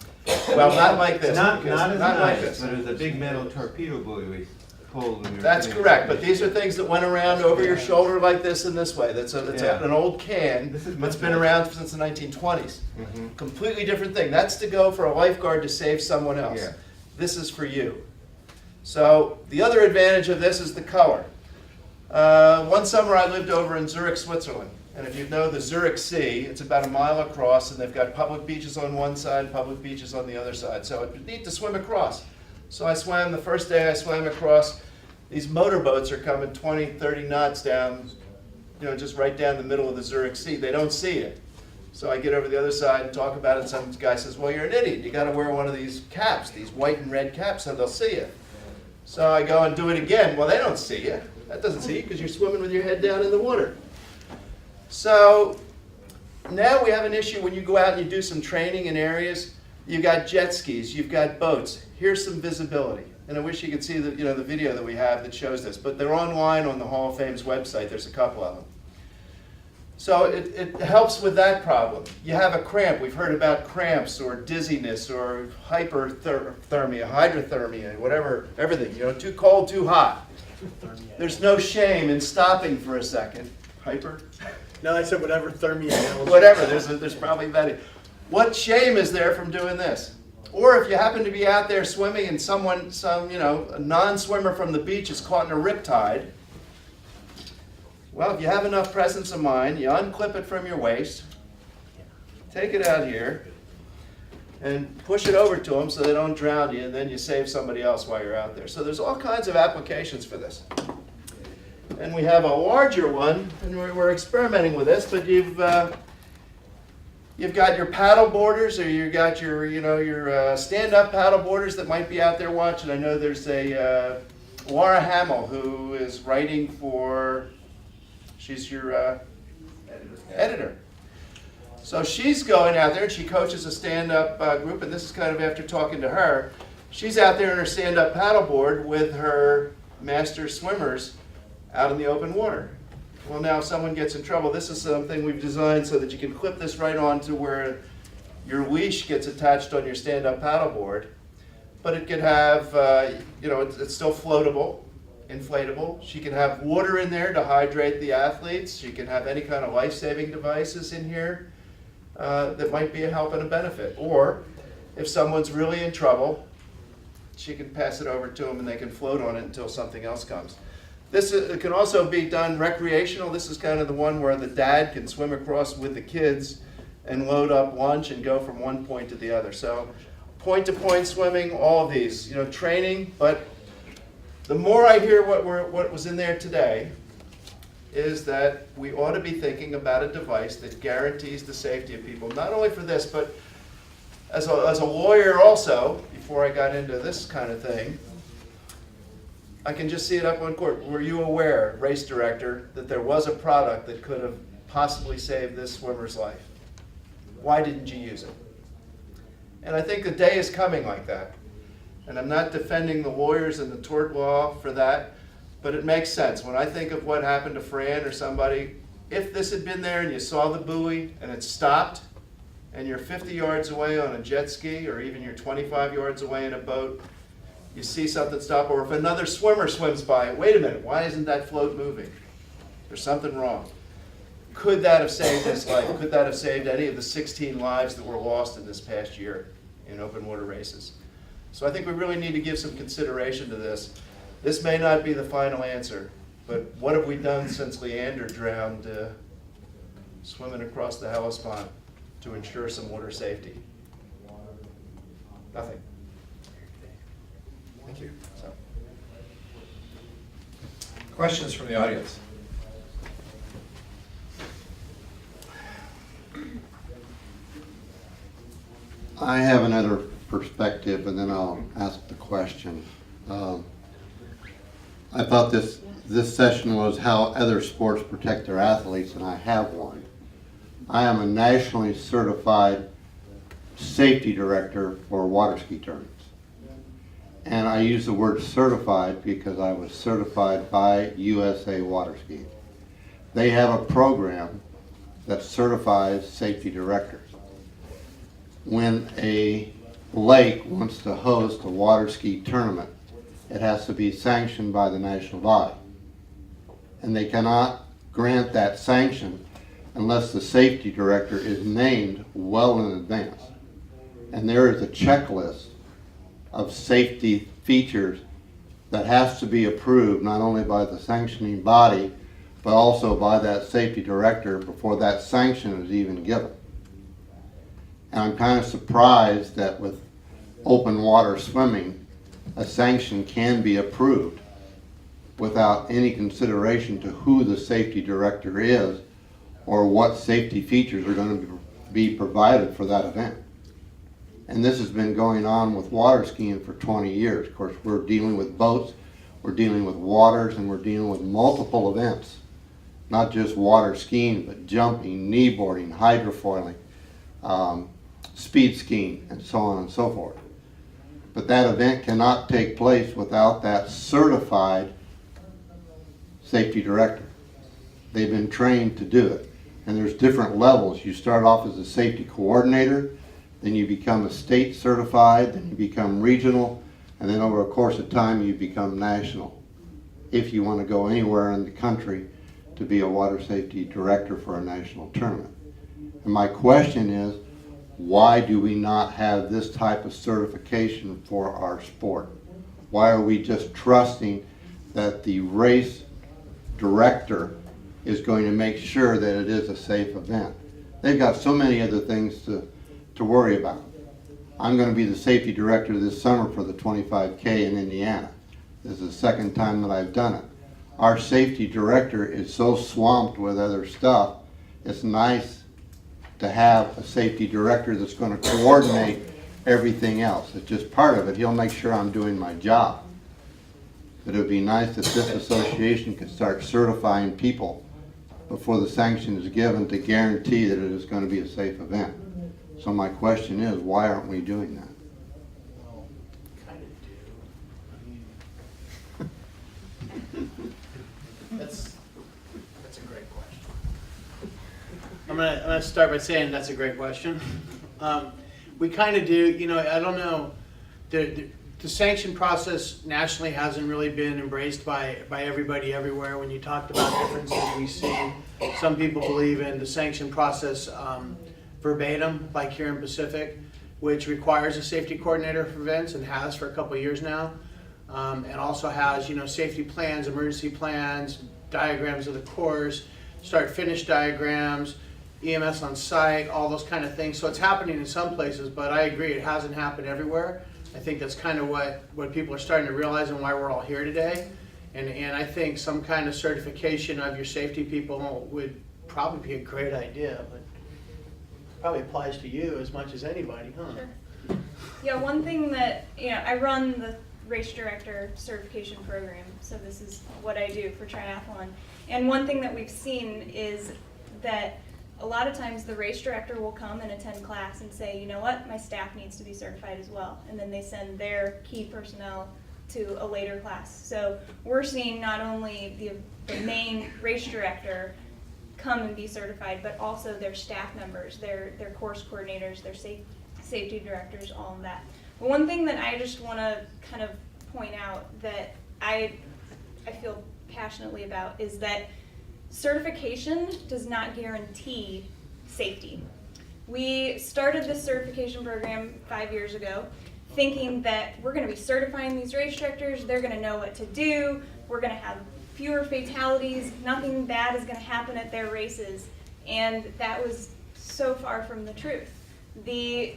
Speaker 6: Well, not like this.
Speaker 7: Not
Speaker 6: because-
Speaker 7: as
Speaker 6: not like
Speaker 7: nice,
Speaker 6: this.
Speaker 7: but it was a big metal torpedo buoy we pulled when we were
Speaker 6: That's
Speaker 7: doing
Speaker 6: correct, but
Speaker 7: it.
Speaker 6: these are things that went around over your shoulder like this and this way. That's
Speaker 7: Yeah.
Speaker 6: an old can
Speaker 7: This is
Speaker 6: that's
Speaker 7: much
Speaker 6: been
Speaker 7: nicer.
Speaker 6: around since the 1920s.
Speaker 7: Mhm.
Speaker 6: Completely different thing. That's to go for a lifeguard to save someone else.
Speaker 7: Yeah.
Speaker 6: This is for you. So the other advantage of this is the color. One summer I lived over in Zurich, Switzerland. And if you know the Zurich Sea, it's about a mile across, and they've got public beaches on one side, public beaches on the other side. So it's neat to swim across. So I swam, the first day I swam across, these motorboats are coming 20, 30 knots down, you know, just right down the middle of the Zurich Sea. They don't see it. So I get over the other side and talk about it, and some guy says, well, you're an idiot. You got to wear one of these caps, these white and red caps, so they'll see you. So I go and do it again. Well, they don't see you. That doesn't see you because you're swimming with your head down in the water. So now we have an issue when you go out and you do some training in areas. You've got jet skis, you've got boats. Here's some visibility. And I wish you could see the video that we have that shows this. But they're online on the Hall of Fame's website. There's a couple of them. So it helps with that problem. You have a cramp. We've heard about cramps or dizziness or hyperthermia, hydrothermia, whatever, everything. You know, too cold, too hot. There's no shame in stopping for a second. Hyper?
Speaker 3: No, I said whatever thermia.
Speaker 6: Whatever, there's probably that. What shame is there from doing this? Or if you happen to be out there swimming and a non-swimmer from the beach is caught in a riptide, well, if you have enough presence of mind, you unclip it from your waist, take it out here, and push it over to them so they don't drown you, and then you save somebody else while you're out there. So there's all kinds of applications for this. And we have a larger one, and we're experimenting with this, but you've got your paddle boarders, or you've got your stand-up paddle boarders that might be out there watching. I know there's a Laura Hamill who is writing for, she's your editor. So she's going out there, and she coaches a stand-up group, and this is kind of after talking to her. She's out there in her stand-up paddleboard with her master swimmers out in the open water. Well, now if someone gets in trouble, this is something we've designed so that you can clip this right on to where your leash gets attached on your stand-up paddleboard. But it could have, it's still floatable, inflatable. She can have water in there to hydrate the athletes. She can have any kind of life-saving devices in here that might be a help and a benefit. Or if someone's really in trouble, she can pass it over to them and they can float on it until something else comes. It can also be done recreational. This is kind of the one where the dad can swim across with the kids and load up lunch and go from one point to the other. So point-to-point swimming, all of these, training. But the more I hear what was in there today is that we ought to be thinking about a device that guarantees the safety of people, not only for this, but as a lawyer also, before I got into this kind of thing, I can just see it up on court. Were you aware, race director, that there was a product that could have possibly saved this swimmer's life? Why didn't you use it? And I think the day is coming like that. And I'm not defending the lawyers and the tort law for that, but it makes sense. When I think of what happened to Fran or somebody, if this had been there and you saw the buoy and it stopped, and you're 50 yards away on a jet ski, or even you're 25 yards away in a boat, you see something stop, or if another swimmer swims by, wait a minute, why isn't that float moving? There's something wrong. could that have saved his life? Could that have saved any of the 16 lives that were lost in this past year in open water races? So I think we really need to give some consideration to this. This may not be the final answer, but what have we done since Leander drowned swimming across the Hellespont to ensure some water safety? Nothing.
Speaker 1: Thank you.
Speaker 6: So.
Speaker 1: Questions from the audience?
Speaker 8: I have another perspective, and then I'll ask the question. I thought this session was how other sports protect their athletes, and I have one. I am a nationally certified safety director for water ski tournaments. And I use the word certified because I was certified by USA Water Skiing. They have a program that certifies safety directors. When a lake wants to host a water ski tournament, it has to be sanctioned by the national body. And they cannot grant that sanction unless the safety director is named well in advance. And there is a checklist of safety features that has to be approved not only by the sanctioning body, but also by that safety director before that sanction is even given. And I'm kind of surprised that with open water swimming, a sanction can be approved without any consideration to who the safety director is or what safety features are going to be provided for that event. And this has been going on with water skiing for 20 years. Of course, we're dealing with boats, we're dealing with waters, and we're dealing with multiple events. Not just water skiing, but jumping, kneeboarding, hydrofoiling, speed skiing, and so on and so forth. But that event cannot take place without that certified safety director. They've been trained to do it. And there's different levels. You start off as a safety coordinator, then you become a state certified, then you become regional, and then over a course of time you become national. If you want to go anywhere in the country to be a water safety director for a national tournament. And my question is, why do we not have this type of certification for our sport? Why are we just trusting that the race director is going to make sure that it is a safe event? They've got so many other things to worry about. I'm going to be the safety director this summer for the 25K in Indiana. This is the second time that I've done it. Our safety director is so swamped with other stuff, it's nice to have a safety director that's going to coordinate everything else. It's just part of it. He'll make sure I'm doing my job. But it would be nice if this association could start certifying people before the sanction is given to guarantee that it is going to be a safe event. So my question is, why aren't we doing that?
Speaker 3: That's a great question. I'm gonna start by saying that's a great question. We kind of do, I don't know, the sanction process nationally hasn't really been embraced by everybody everywhere. When you talked about differences we've seen, some people believe in the sanction process verbatim, like here in Pacific, which requires a safety coordinator for events and has for a couple of years now. And also has, safety plans, emergency plans, diagrams of the course, start-finish diagrams, EMS on site, all those kind of things. So it's happening in some places, but I agree, it hasn't happened everywhere. I think that's kind of what people are starting to realize and why we're all here today. And I think some kind of certification of your safety people would probably be a great idea, but probably applies to you as much as anybody, huh?
Speaker 2: Sure. Yeah, one thing that, I run the race director certification program, so this is what I do for triathlon. And one thing that we've seen is that a lot of times the race director will come and attend class and say, you know what, my staff needs to be certified as well. And then they send their key personnel to a later class. So we're seeing not only the main race director come and be certified, but also their staff members, their course coordinators, their safety directors, all of that. But one thing that I just want to kind of point out that I feel passionately about is that certification does not guarantee safety. We started this certification program 5 years ago, thinking that we're going to be certifying these race directors, they're going to know what to do, we're going to have fewer fatalities, nothing bad is going to happen at their races, and that was so far from the truth. The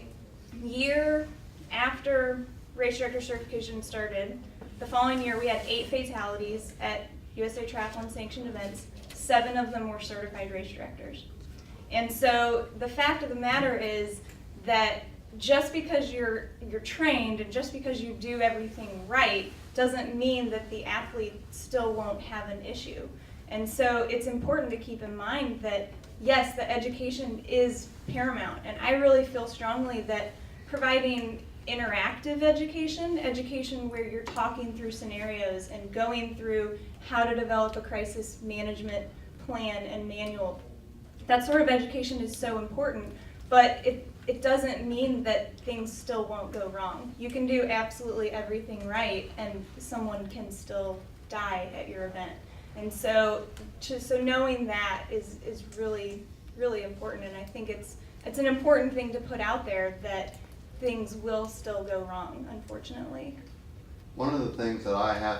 Speaker 2: year after race director certification started, the following year we had 8 fatalities at USA Triathlon sanctioned events. 7 of them were certified race directors. And so the fact of the matter is that just because you're trained and just because you do everything right doesn't mean that the athlete still won't have an issue. And so it's important to keep in mind that yes, the education is paramount, and I really feel strongly that providing interactive education where you're talking through scenarios and going through how to develop a crisis management plan and manual, that sort of education is so important, but it doesn't mean that things still won't go wrong. You can do absolutely everything right and someone can still die at your event. And so knowing that is really, really important, and I think it's an important thing to put out there that things will still go wrong, unfortunately.
Speaker 8: One of the things that I have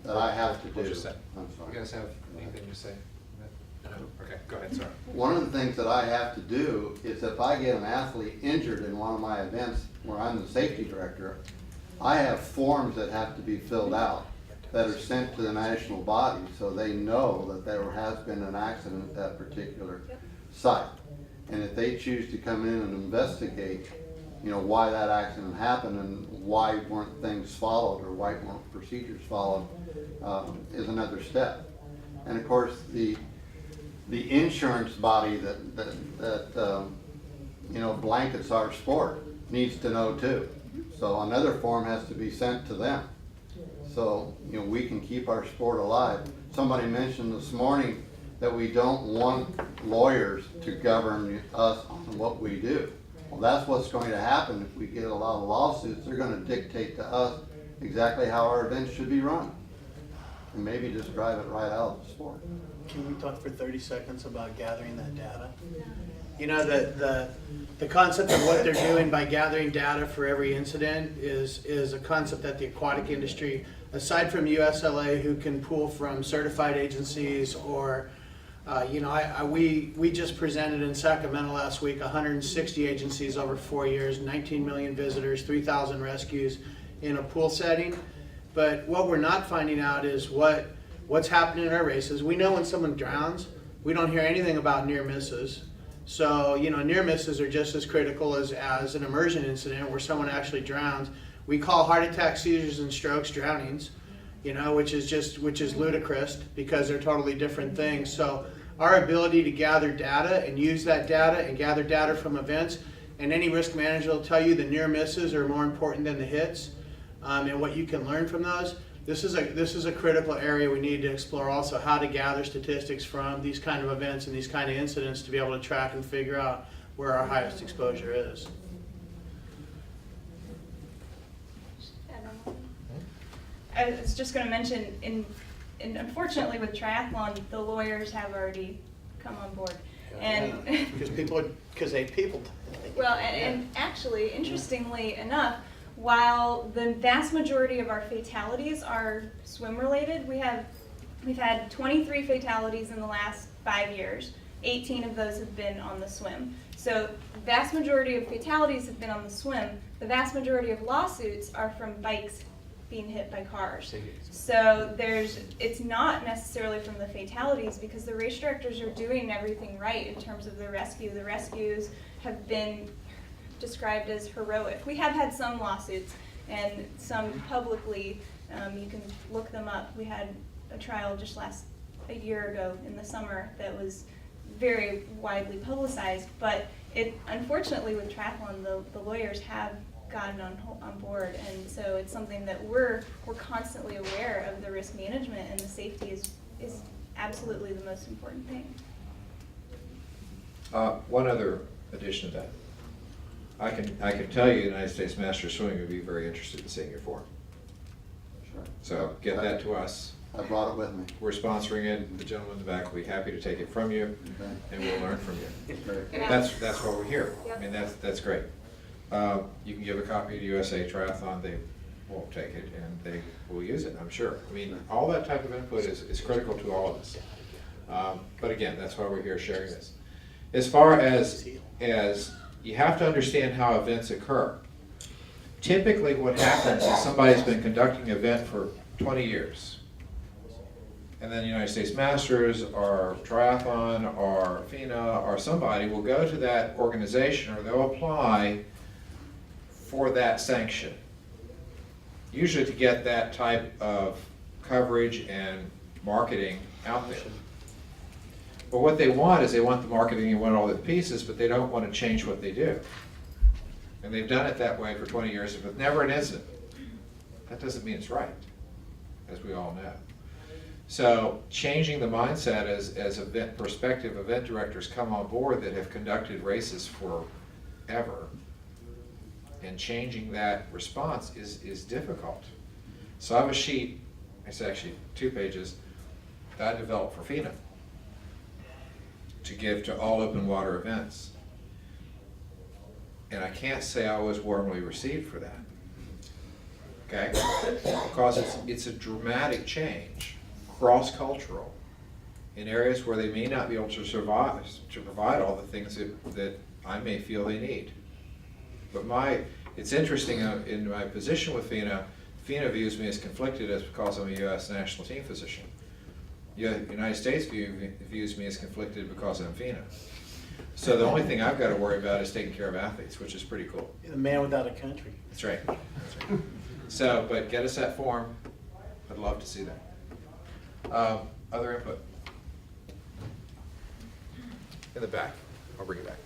Speaker 8: to do.
Speaker 1: Hold just a sec.
Speaker 8: I'm sorry.
Speaker 1: You guys have anything to say? No? Okay, go ahead, sorry.
Speaker 8: One of the things that I have to do is if I get an athlete injured in one of my events where I'm the safety director, I have forms that have to be filled out that are sent to the national body so they know that there has been an accident at that particular site. And if they choose to come in and investigate, why that accident happened and why weren't things followed or why weren't procedures followed, is another step. And of course, the insurance body that blankets our sport needs to know too. So another form has to be sent to them. So, we can keep our sport alive. Somebody mentioned this morning that we don't want lawyers to govern us on what we do. Well, that's what's going to happen if we get a lot of lawsuits. They're going to dictate to us exactly how our events should be run. And maybe just drive it right out of the sport.
Speaker 3: Can we talk for 30 seconds about gathering that data? The concept of what they're doing by gathering data for every incident is a concept that the aquatic industry, aside from USLA, who can pull from certified agencies, or we just presented in Sacramento last week 160 agencies over 4 years, 19 million visitors, 3,000 rescues in a pool setting. But what we're not finding out is what's happening in our races. We know when someone drowns. We don't hear anything about near misses. So, near misses are just as critical as an immersion incident where someone actually drowns. We call heart attacks, seizures, and strokes drownings, which is ludicrous because they're totally different things. So our ability to gather data and use that data and gather data from events, and any risk manager will tell you the near misses are more important than the hits, and what you can learn from those. This is a critical area we need to explore also, how to gather statistics from these kind of events and these kind of incidents to be able to track and figure out where our highest exposure is.
Speaker 2: I was just going to mention, unfortunately with triathlon, the lawyers have already come on board. And
Speaker 3: Because they people.
Speaker 2: well, and actually, interestingly enough, while the vast majority of our fatalities are swim related, we've had 23 fatalities in the last 5 years. 18 of those have been on the swim. So the vast majority of fatalities have been on the swim. The vast majority of lawsuits are from bikes being hit by cars. So it's not necessarily from the fatalities because the race directors are doing everything right in terms of the rescue. The rescues have been described as heroic. We have had some lawsuits and some publicly, you can look them up. We had a trial just a year ago in the summer that was very widely publicized, but unfortunately with triathlon, the lawyers have gotten on board, and so it's something that we're constantly aware of. The risk management and the safety is absolutely the most important thing.
Speaker 1: One other addition to that. I can tell you the United States Master Swimming would be very interested in seeing your form.
Speaker 8: Sure.
Speaker 1: So get that to us.
Speaker 8: I brought it with me.
Speaker 1: We're sponsoring it. The gentleman in the back will be happy to take it from you, and we'll learn from you. That's why we're here. I mean, that's great. You can give a copy to USA Triathlon. They won't take it, and they will use it, I'm sure. I mean, all that type of input is critical to all of us. But again, that's why we're here sharing this. As far as you have to understand how events occur. Typically what happens is somebody's been conducting an event for 20 years. And then the United States Masters or Triathlon or FINA or somebody will go to that organization or they'll apply for that sanction. Usually to get that type of coverage and marketing out there. But what they want is they want the marketing, they want all the pieces, but they don't want to change what they do. And they've done it that way for 20 years with never an incident. That doesn't mean it's right, as we all know. So changing the mindset as prospective event directors come on board that have conducted races forever, and changing that response is difficult. So I have a sheet, it's actually 2 pages, that I developed for FINA to give to all open water events. And I can't say I was warmly received for that, okay? Because it's a dramatic change, cross-cultural, in areas where they may not be able to survive, to provide all the things that I may feel they need. But it's interesting, in my position with FINA FINA views me as conflicted as because I'm a U.S. national team physician. The United States views me as conflicted because I'm FINA. So the only thing I've got to worry about is taking care of athletes, which is pretty cool.
Speaker 3: You're the man without a country.
Speaker 1: That's right. That's right. So, but get us that form. I'd love to see that. Other input? In the back. I'll bring it back.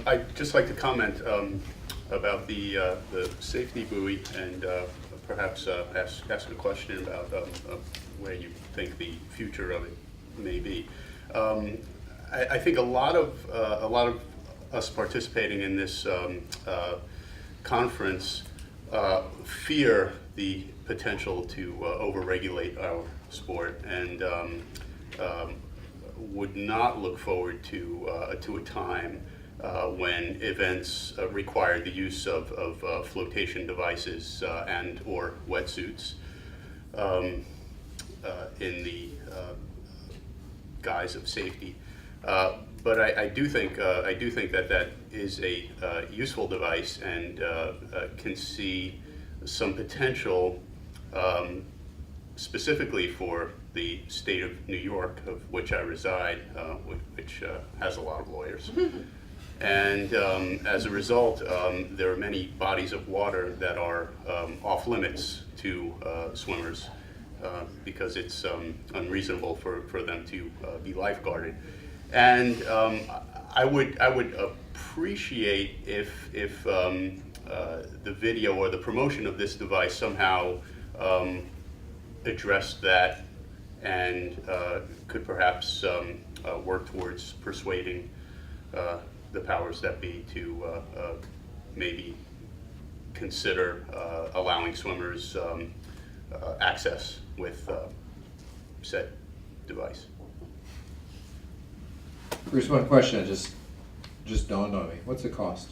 Speaker 9: I'd just like to comment about the safety buoy and perhaps ask a question about where you think the future of it may be. I think a lot of us participating in this conference fear the potential to overregulate our sport and would not look forward to a time when events required the use of flotation devices and or wetsuits in the guise of safety. But I do think that is a useful device and can see some potential specifically for the state of New York, of which I reside, which has a lot of lawyers. And as a result, there are many bodies of water that are off limits to swimmers because it's unreasonable for them to be lifeguarded. And I would appreciate if the video or the promotion of this device somehow addressed that and could perhaps work towards persuading the powers that be to maybe consider allowing swimmers access with said device.
Speaker 1: There's one question that just dawned on me. What's the cost?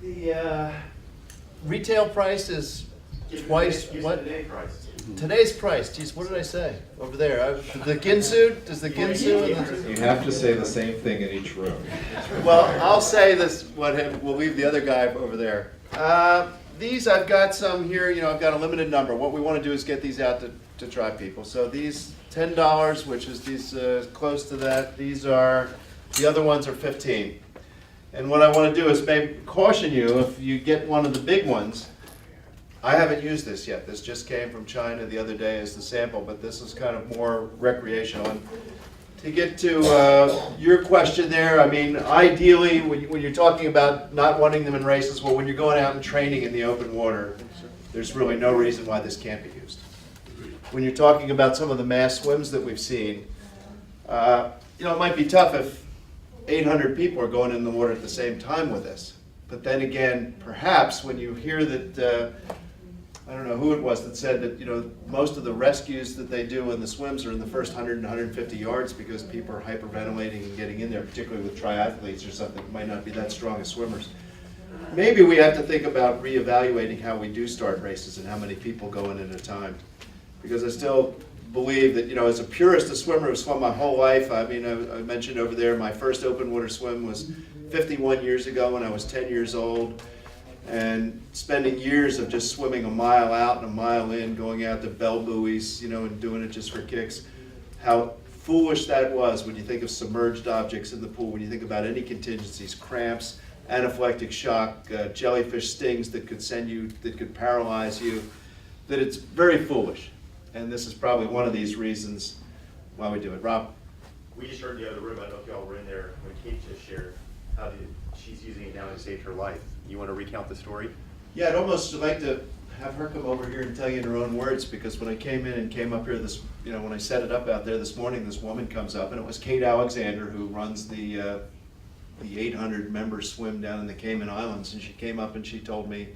Speaker 6: The retail price is twice what?
Speaker 10: Today's price. Geez, what did I say over there? The Ginsu? Does the Ginsu?
Speaker 1: You have to say the same thing in each room.
Speaker 10: Well, I'll say this. We'll leave the other guy over there. These I've got some here. You know, I've got a limited number. What we want to do is get these out to try people. So these $10, which is these close to that. These are the other ones are $15. And what I want to do is maybe caution you if you get one of the big ones. I haven't used this yet. This just came from China the other day as the sample, but this is kind of more recreational. And to get to your question there, I mean, ideally, when you're talking about not wanting them in races, well, when you're going out and training in the open water, there's really no reason why this can't be used. When you're talking about some of the mass swims that we've seen, it might be tough if 800 people are going in the water at the same time with this. But then again, perhaps when you hear that, I don't know who it was that said that, you know, most of the rescues that they do in the swims are in the first 100 and 150 yards because people are hyperventilating and getting in there, particularly with triathletes or something that might not be that strong as swimmers. Maybe we have to think about reevaluating how we do start races and how many people go in at a time. Because I still believe that, you know, as a purist, a swimmer who's swum my whole life, I mean, I mentioned over there, my first open water swim was 51 years ago when I was 10 years old. And spending years of just swimming a mile out and a mile in, going out to bell buoys, you know, and doing it just for kicks. How foolish that was when you think of submerged objects in the pool, when you think about any contingencies, cramps, anaphylactic shock, jellyfish stings that could send you, that could paralyze you, that it's very foolish. And this is probably one of these reasons why we do it. Rob?
Speaker 11: We just heard in the other room, I don't know if y'all were in there, when Kate just shared how she's using it now to save her life. You want to recount the story?
Speaker 10: Yeah, I'd almost like to have her come over here and tell you in her own words, because when I came in and came up here this, you know, when I set it up out there this morning, this woman comes up, and it was Kate Alexander, who runs the 800-member swim down in the Cayman Islands, and she came up and she told me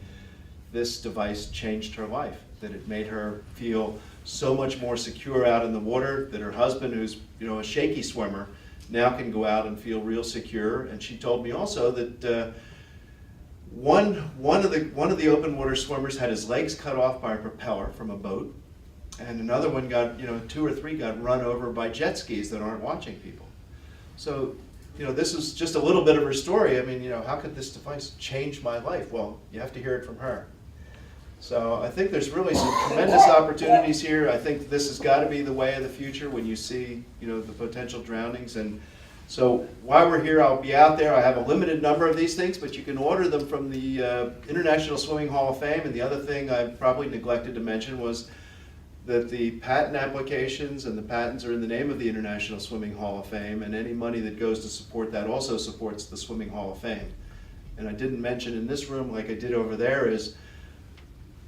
Speaker 10: this device changed her life, that it made her feel so much more secure out in the water, that her husband, who's, you know, a shaky swimmer, now can go out and feel real secure. And she told me also that one of the open water swimmers had his legs cut off by a propeller from a boat, and another one got, you know, 2 or 3 got run over by jet skis that aren't watching people. So, you know, this is just a little bit of her story. I mean, you know, how could this device change my life? Well, you have to hear it from her. So I think there's really some tremendous opportunities here. I think this has got to be the way of the future when you see, you know, the potential drownings. And so while we're here, I'll be out there. I have a limited number of these things, but you can order them from the International Swimming Hall of Fame. And the other thing I probably neglected to mention was that the patent applications and the patents are in the name of the International Swimming Hall of Fame, and any money that goes to support that also supports the Swimming Hall of Fame. And I didn't mention in this room, like I did over there, is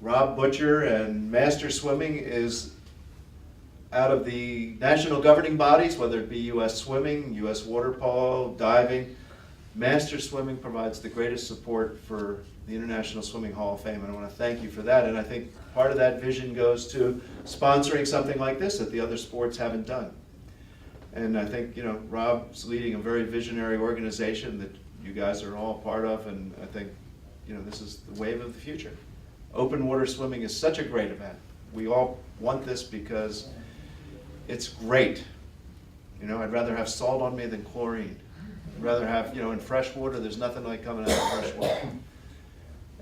Speaker 10: Rob Butcher and Master Swimming is out of the national governing bodies, whether it be U.S. Swimming, U.S. Water Polo, diving. Master Swimming provides the greatest support for the International Swimming Hall of Fame, and I want to thank you for that. And I think part of that vision goes to sponsoring something like this that the other sports haven't done. And I think, you know, Rob's leading a very visionary organization that you guys are all part of, and I think, you know, this is the wave of the future. Open water swimming is such a great event. We all want this because it's great. You know, I'd rather have salt on me than chlorine. I'd rather have, you know, in fresh water, there's nothing like coming out of fresh water.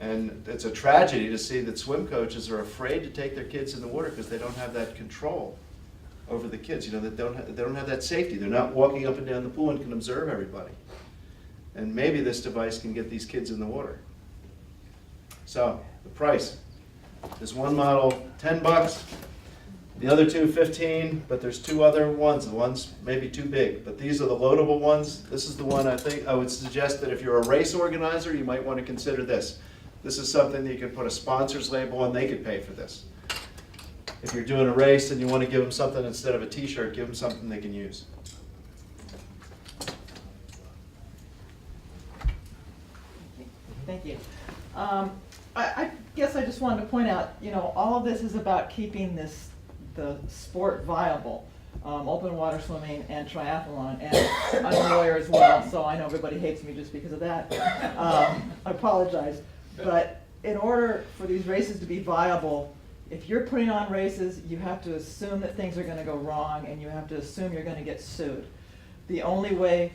Speaker 10: And it's a tragedy to see that swim coaches are afraid to take their kids in the water because they don't have that control over the kids. You know, they don't have that safety. They're not walking up and down the pool and can observe everybody. And maybe this device can get these kids in the water. So, the price. This one model, $10. The other two, $15, but there's 2 other ones. The one's maybe too big, but these are the loadable ones. This is the one I think I would suggest that if you're a race organizer, you might want to consider this. This is something that you can put a sponsor's label on. They could pay for this. If you're doing a race and you want to give them something instead of a t-shirt, give them something they can use.
Speaker 12: Thank you. I guess I just wanted to point out, you know, all of this is about keeping the sport viable. Open water swimming and triathlon, and I'm a lawyer as well, so I know everybody hates me just because of that. I apologize. But in order for these races to be viable, if you're putting on races, you have to assume that things are going to go wrong, and you have to assume you're going to get sued. The only way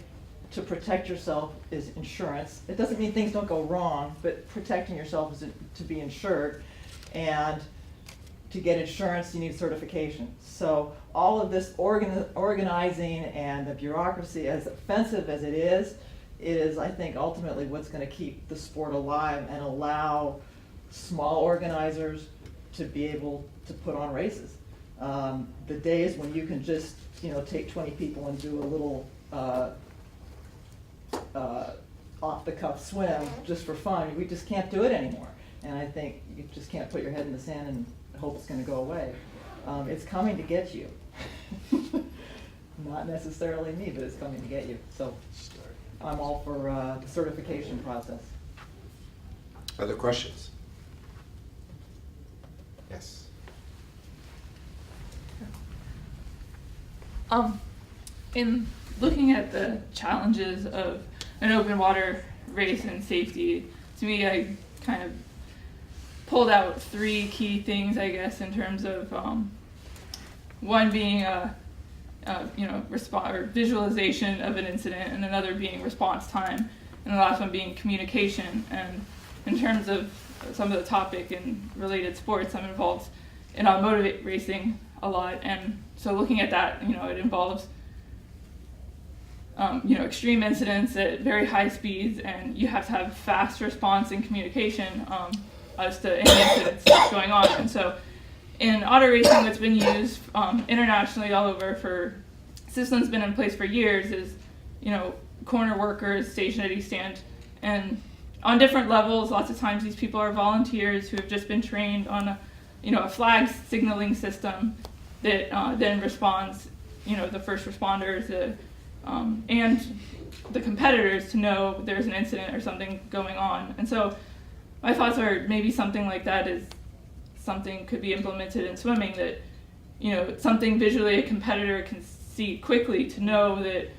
Speaker 12: to protect yourself is insurance. It doesn't mean things don't go wrong, but protecting yourself is to be insured. And to get insurance, you need certification. So all of this organizing and the bureaucracy, as offensive as it is, I think, ultimately what's going to keep the sport alive and allow small organizers to be able to put on races. The days when you can just, you know, take 20 people and do a little off-the-cuff swim just for fun, we just can't do it anymore. And I think you just can't put your head in the sand and hope it's going to go away. It's coming to get you. Not necessarily me, but it's coming to get you. So I'm all for the certification process.
Speaker 1: Other questions? Yes.
Speaker 13: In looking at the challenges of an open water race and safety, to me, I kind of pulled out 3 key things, I guess, in terms of one being visualization of an incident, and another being response time, and the last one being communication. And in terms of some of the topic and related sports, I'm involved in automotive racing a lot, and so looking at that, it involves extreme incidents at very high speeds, and you have to have fast response and communication as to any incidents that's going on. And so in auto racing, that's been used internationally all over for systems been in place for years is, corner workers stationed at each stand, and on different levels, lots of times these people are volunteers who have just been trained on a flag signaling system that then responds, the first responders and the competitors to know there's an incident or something going on. And so my thoughts are maybe something like that is something could be implemented in swimming, that something visually a competitor can see quickly to know that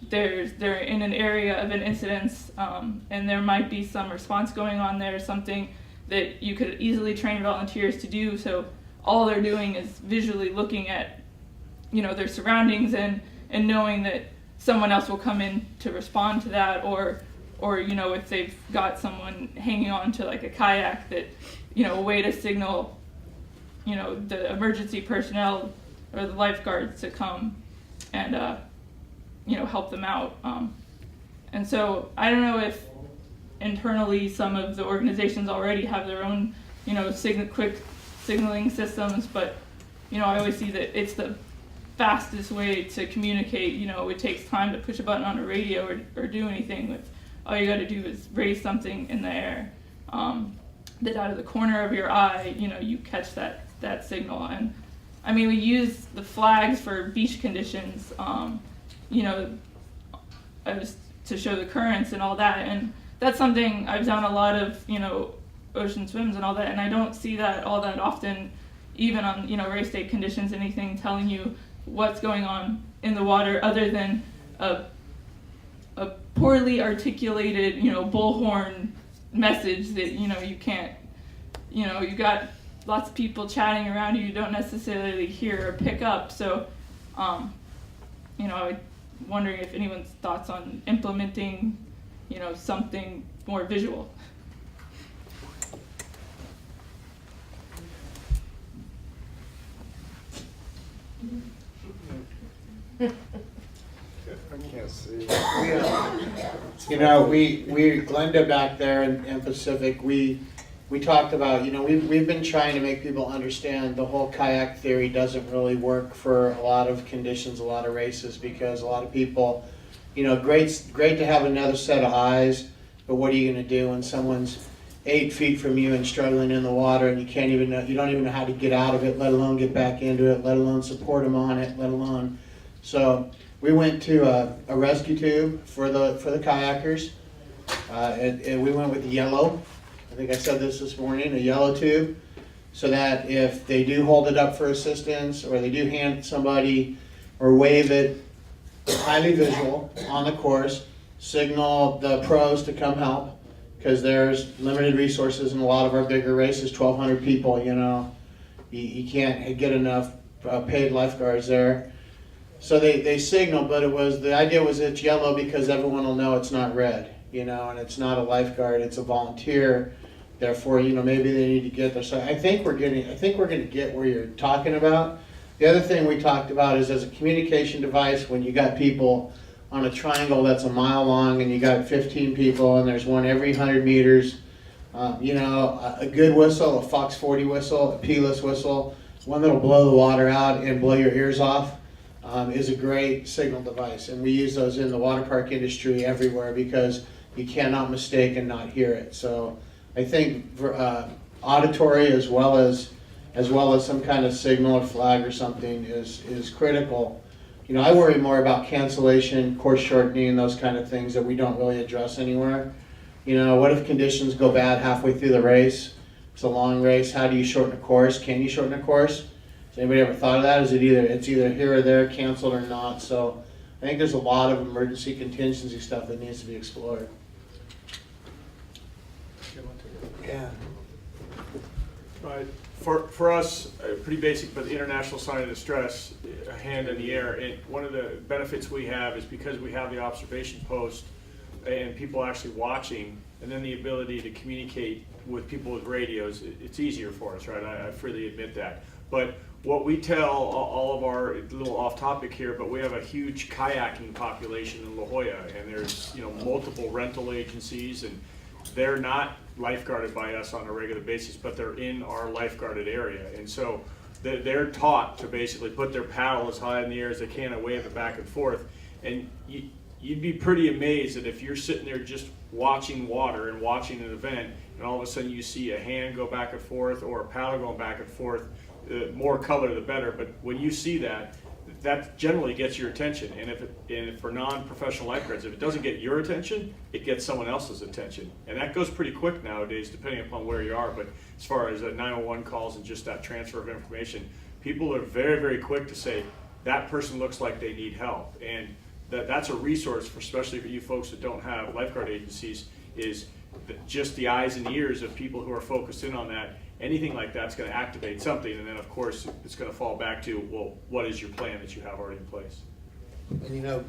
Speaker 13: they're in an area of an incident, and there might be some response going on there, something that you could easily train volunteers to do. So all they're doing is visually looking at their surroundings and knowing that someone else will come in to respond to that, or if they've got someone hanging on to like a kayak, that a way to signal the emergency personnel or the lifeguards to come and help them out. And so I don't know if internally some of the organizations already have their own quick signaling systems, but I always see that it's the fastest way to communicate. It takes time to push a button on a radio or do anything. With all you got to do is raise something in the air, that out of the corner of your eye, you catch that signal. And I mean, we use the flags for beach conditions, to show the currents and all that. And that's something I've done a lot of, ocean swims and all that, and I don't see that all that often, even on, race day conditions, anything telling you what's going on in the water other than a poorly articulated, bullhorn message that, you can't, you got lots of people chatting around you don't necessarily hear or pick up. So, I'm wondering if anyone's thoughts on implementing, something more visual.
Speaker 4: I can't see.
Speaker 3: We Glenda back there in Pacific, we talked about, we've been trying to make people understand the whole kayak theory doesn't really work for a lot of conditions, a lot of races, because a lot of people, great to have another set of eyes, but what are you going to do when someone's 8 feet from you and struggling in the water, and you don't even know how to get out of it, let alone get back into it, let alone support them on it, let alone. So we went to a rescue tube for the kayakers, and we went with yellow. I think I said this morning, a yellow tube, so that if they do hold it up for assistance, or they do hand somebody or wave it, highly visual on the course, signal the pros to come help, because there's limited resources in a lot of our bigger races, 1,200 people, you can't get enough paid lifeguards there. So they signal, but the idea was it's yellow because everyone will know it's not red, and it's not a lifeguard, it's a volunteer. Therefore, maybe they need to get there. So I think we're going to get where you're talking about. The other thing we talked about is as a communication device, when you got people on a triangle that's a mile long and you got 15 people and there's one every 100 meters, a good whistle, a Fox 40 whistle, a P-less whistle, one that'll blow the water out and blow your ears off, is a great signal device. And we use those in the water park industry everywhere because you cannot mistake and not hear it. So I think for, auditory as well as some kind of signal or flag or something is critical. I worry more about cancellation, course shortening, those kind of things that we don't really address anywhere. You know, what if conditions go bad halfway through the race? It's a long race. How do you shorten a course? Can you shorten a course? Has anybody ever thought of that? Is it it's either here or there, canceled or not? So I think there's a lot of emergency contingency stuff that needs to be explored. Yeah.
Speaker 5: Right. For us, pretty basic, but the international sign of distress, a hand in the air. And one of the benefits we have is because we have the observation post and people actually watching, and then the ability to communicate with people with radios, it's easier for us, right? I freely admit that. But what we tell all of our, a little off topic here, but we have a huge kayaking population in La Jolla, and there's multiple rental agencies, and they're not lifeguarded by us on a regular basis, but they're in our lifeguarded area. And so they're taught to basically put their paddle as high in the air as they can and wave it back and forth. And you'd be pretty amazed that if you're sitting there just watching water and watching an event, and all of a sudden you see a hand go back and forth or a paddle going back and forth, the more color the better. But when you see that, that generally gets your attention. And if for non-professional lifeguards, if it doesn't get your attention, it gets someone else's attention. And that goes pretty quick nowadays, depending upon where you are. But as far as 911 calls and just that transfer of information, people are very, very quick to say, that person looks like they need help. And that's a resource, especially for you folks that don't have lifeguard agencies, is just the eyes and ears of people who are focused in on that. Anything like that's going to activate something, and then of course it's going to fall back to, well, what is your plan that you have already in place?
Speaker 3: And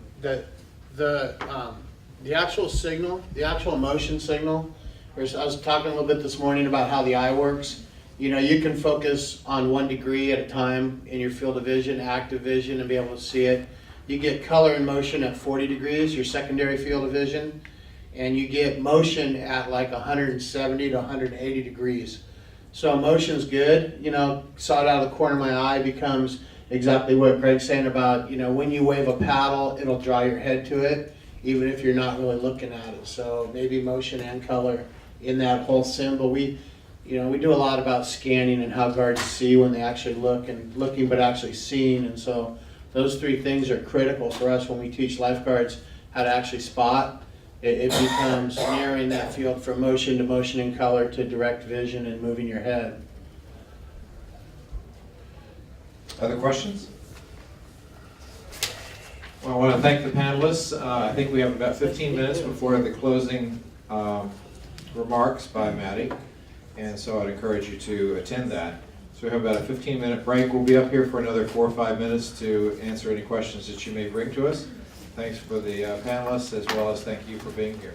Speaker 3: the actual signal, the actual motion signal, I was talking a little bit this morning about how the eye works. You can focus on 1 degree at a time in your field of vision, active vision, and be able to see it. You get color and motion at 40 degrees, your secondary field of vision, and you get motion at like 170 to 180 degrees. So motion's good. Saw it out of the corner of my eye becomes exactly what Greg's saying about, when you wave a paddle, it'll draw your head to it, even if you're not really looking at it. So maybe motion and color in that whole symbol. We do a lot about scanning and how guards see when they actually look, and looking but actually seeing. And so those 3 things are critical for us when we teach lifeguards how to actually spot. It becomes narrowing that field from motion to motion and color to direct vision and moving your head.
Speaker 1: Other questions? Well, I want to thank the panelists. I think we have about 15 minutes before the closing remarks by Maddie, and so I'd encourage you to attend that. So we have about a 15-minute break. We'll be up here for another 4 or 5 minutes to answer any questions that you may bring to us. Thanks for the panelists, as well as thank you for being here.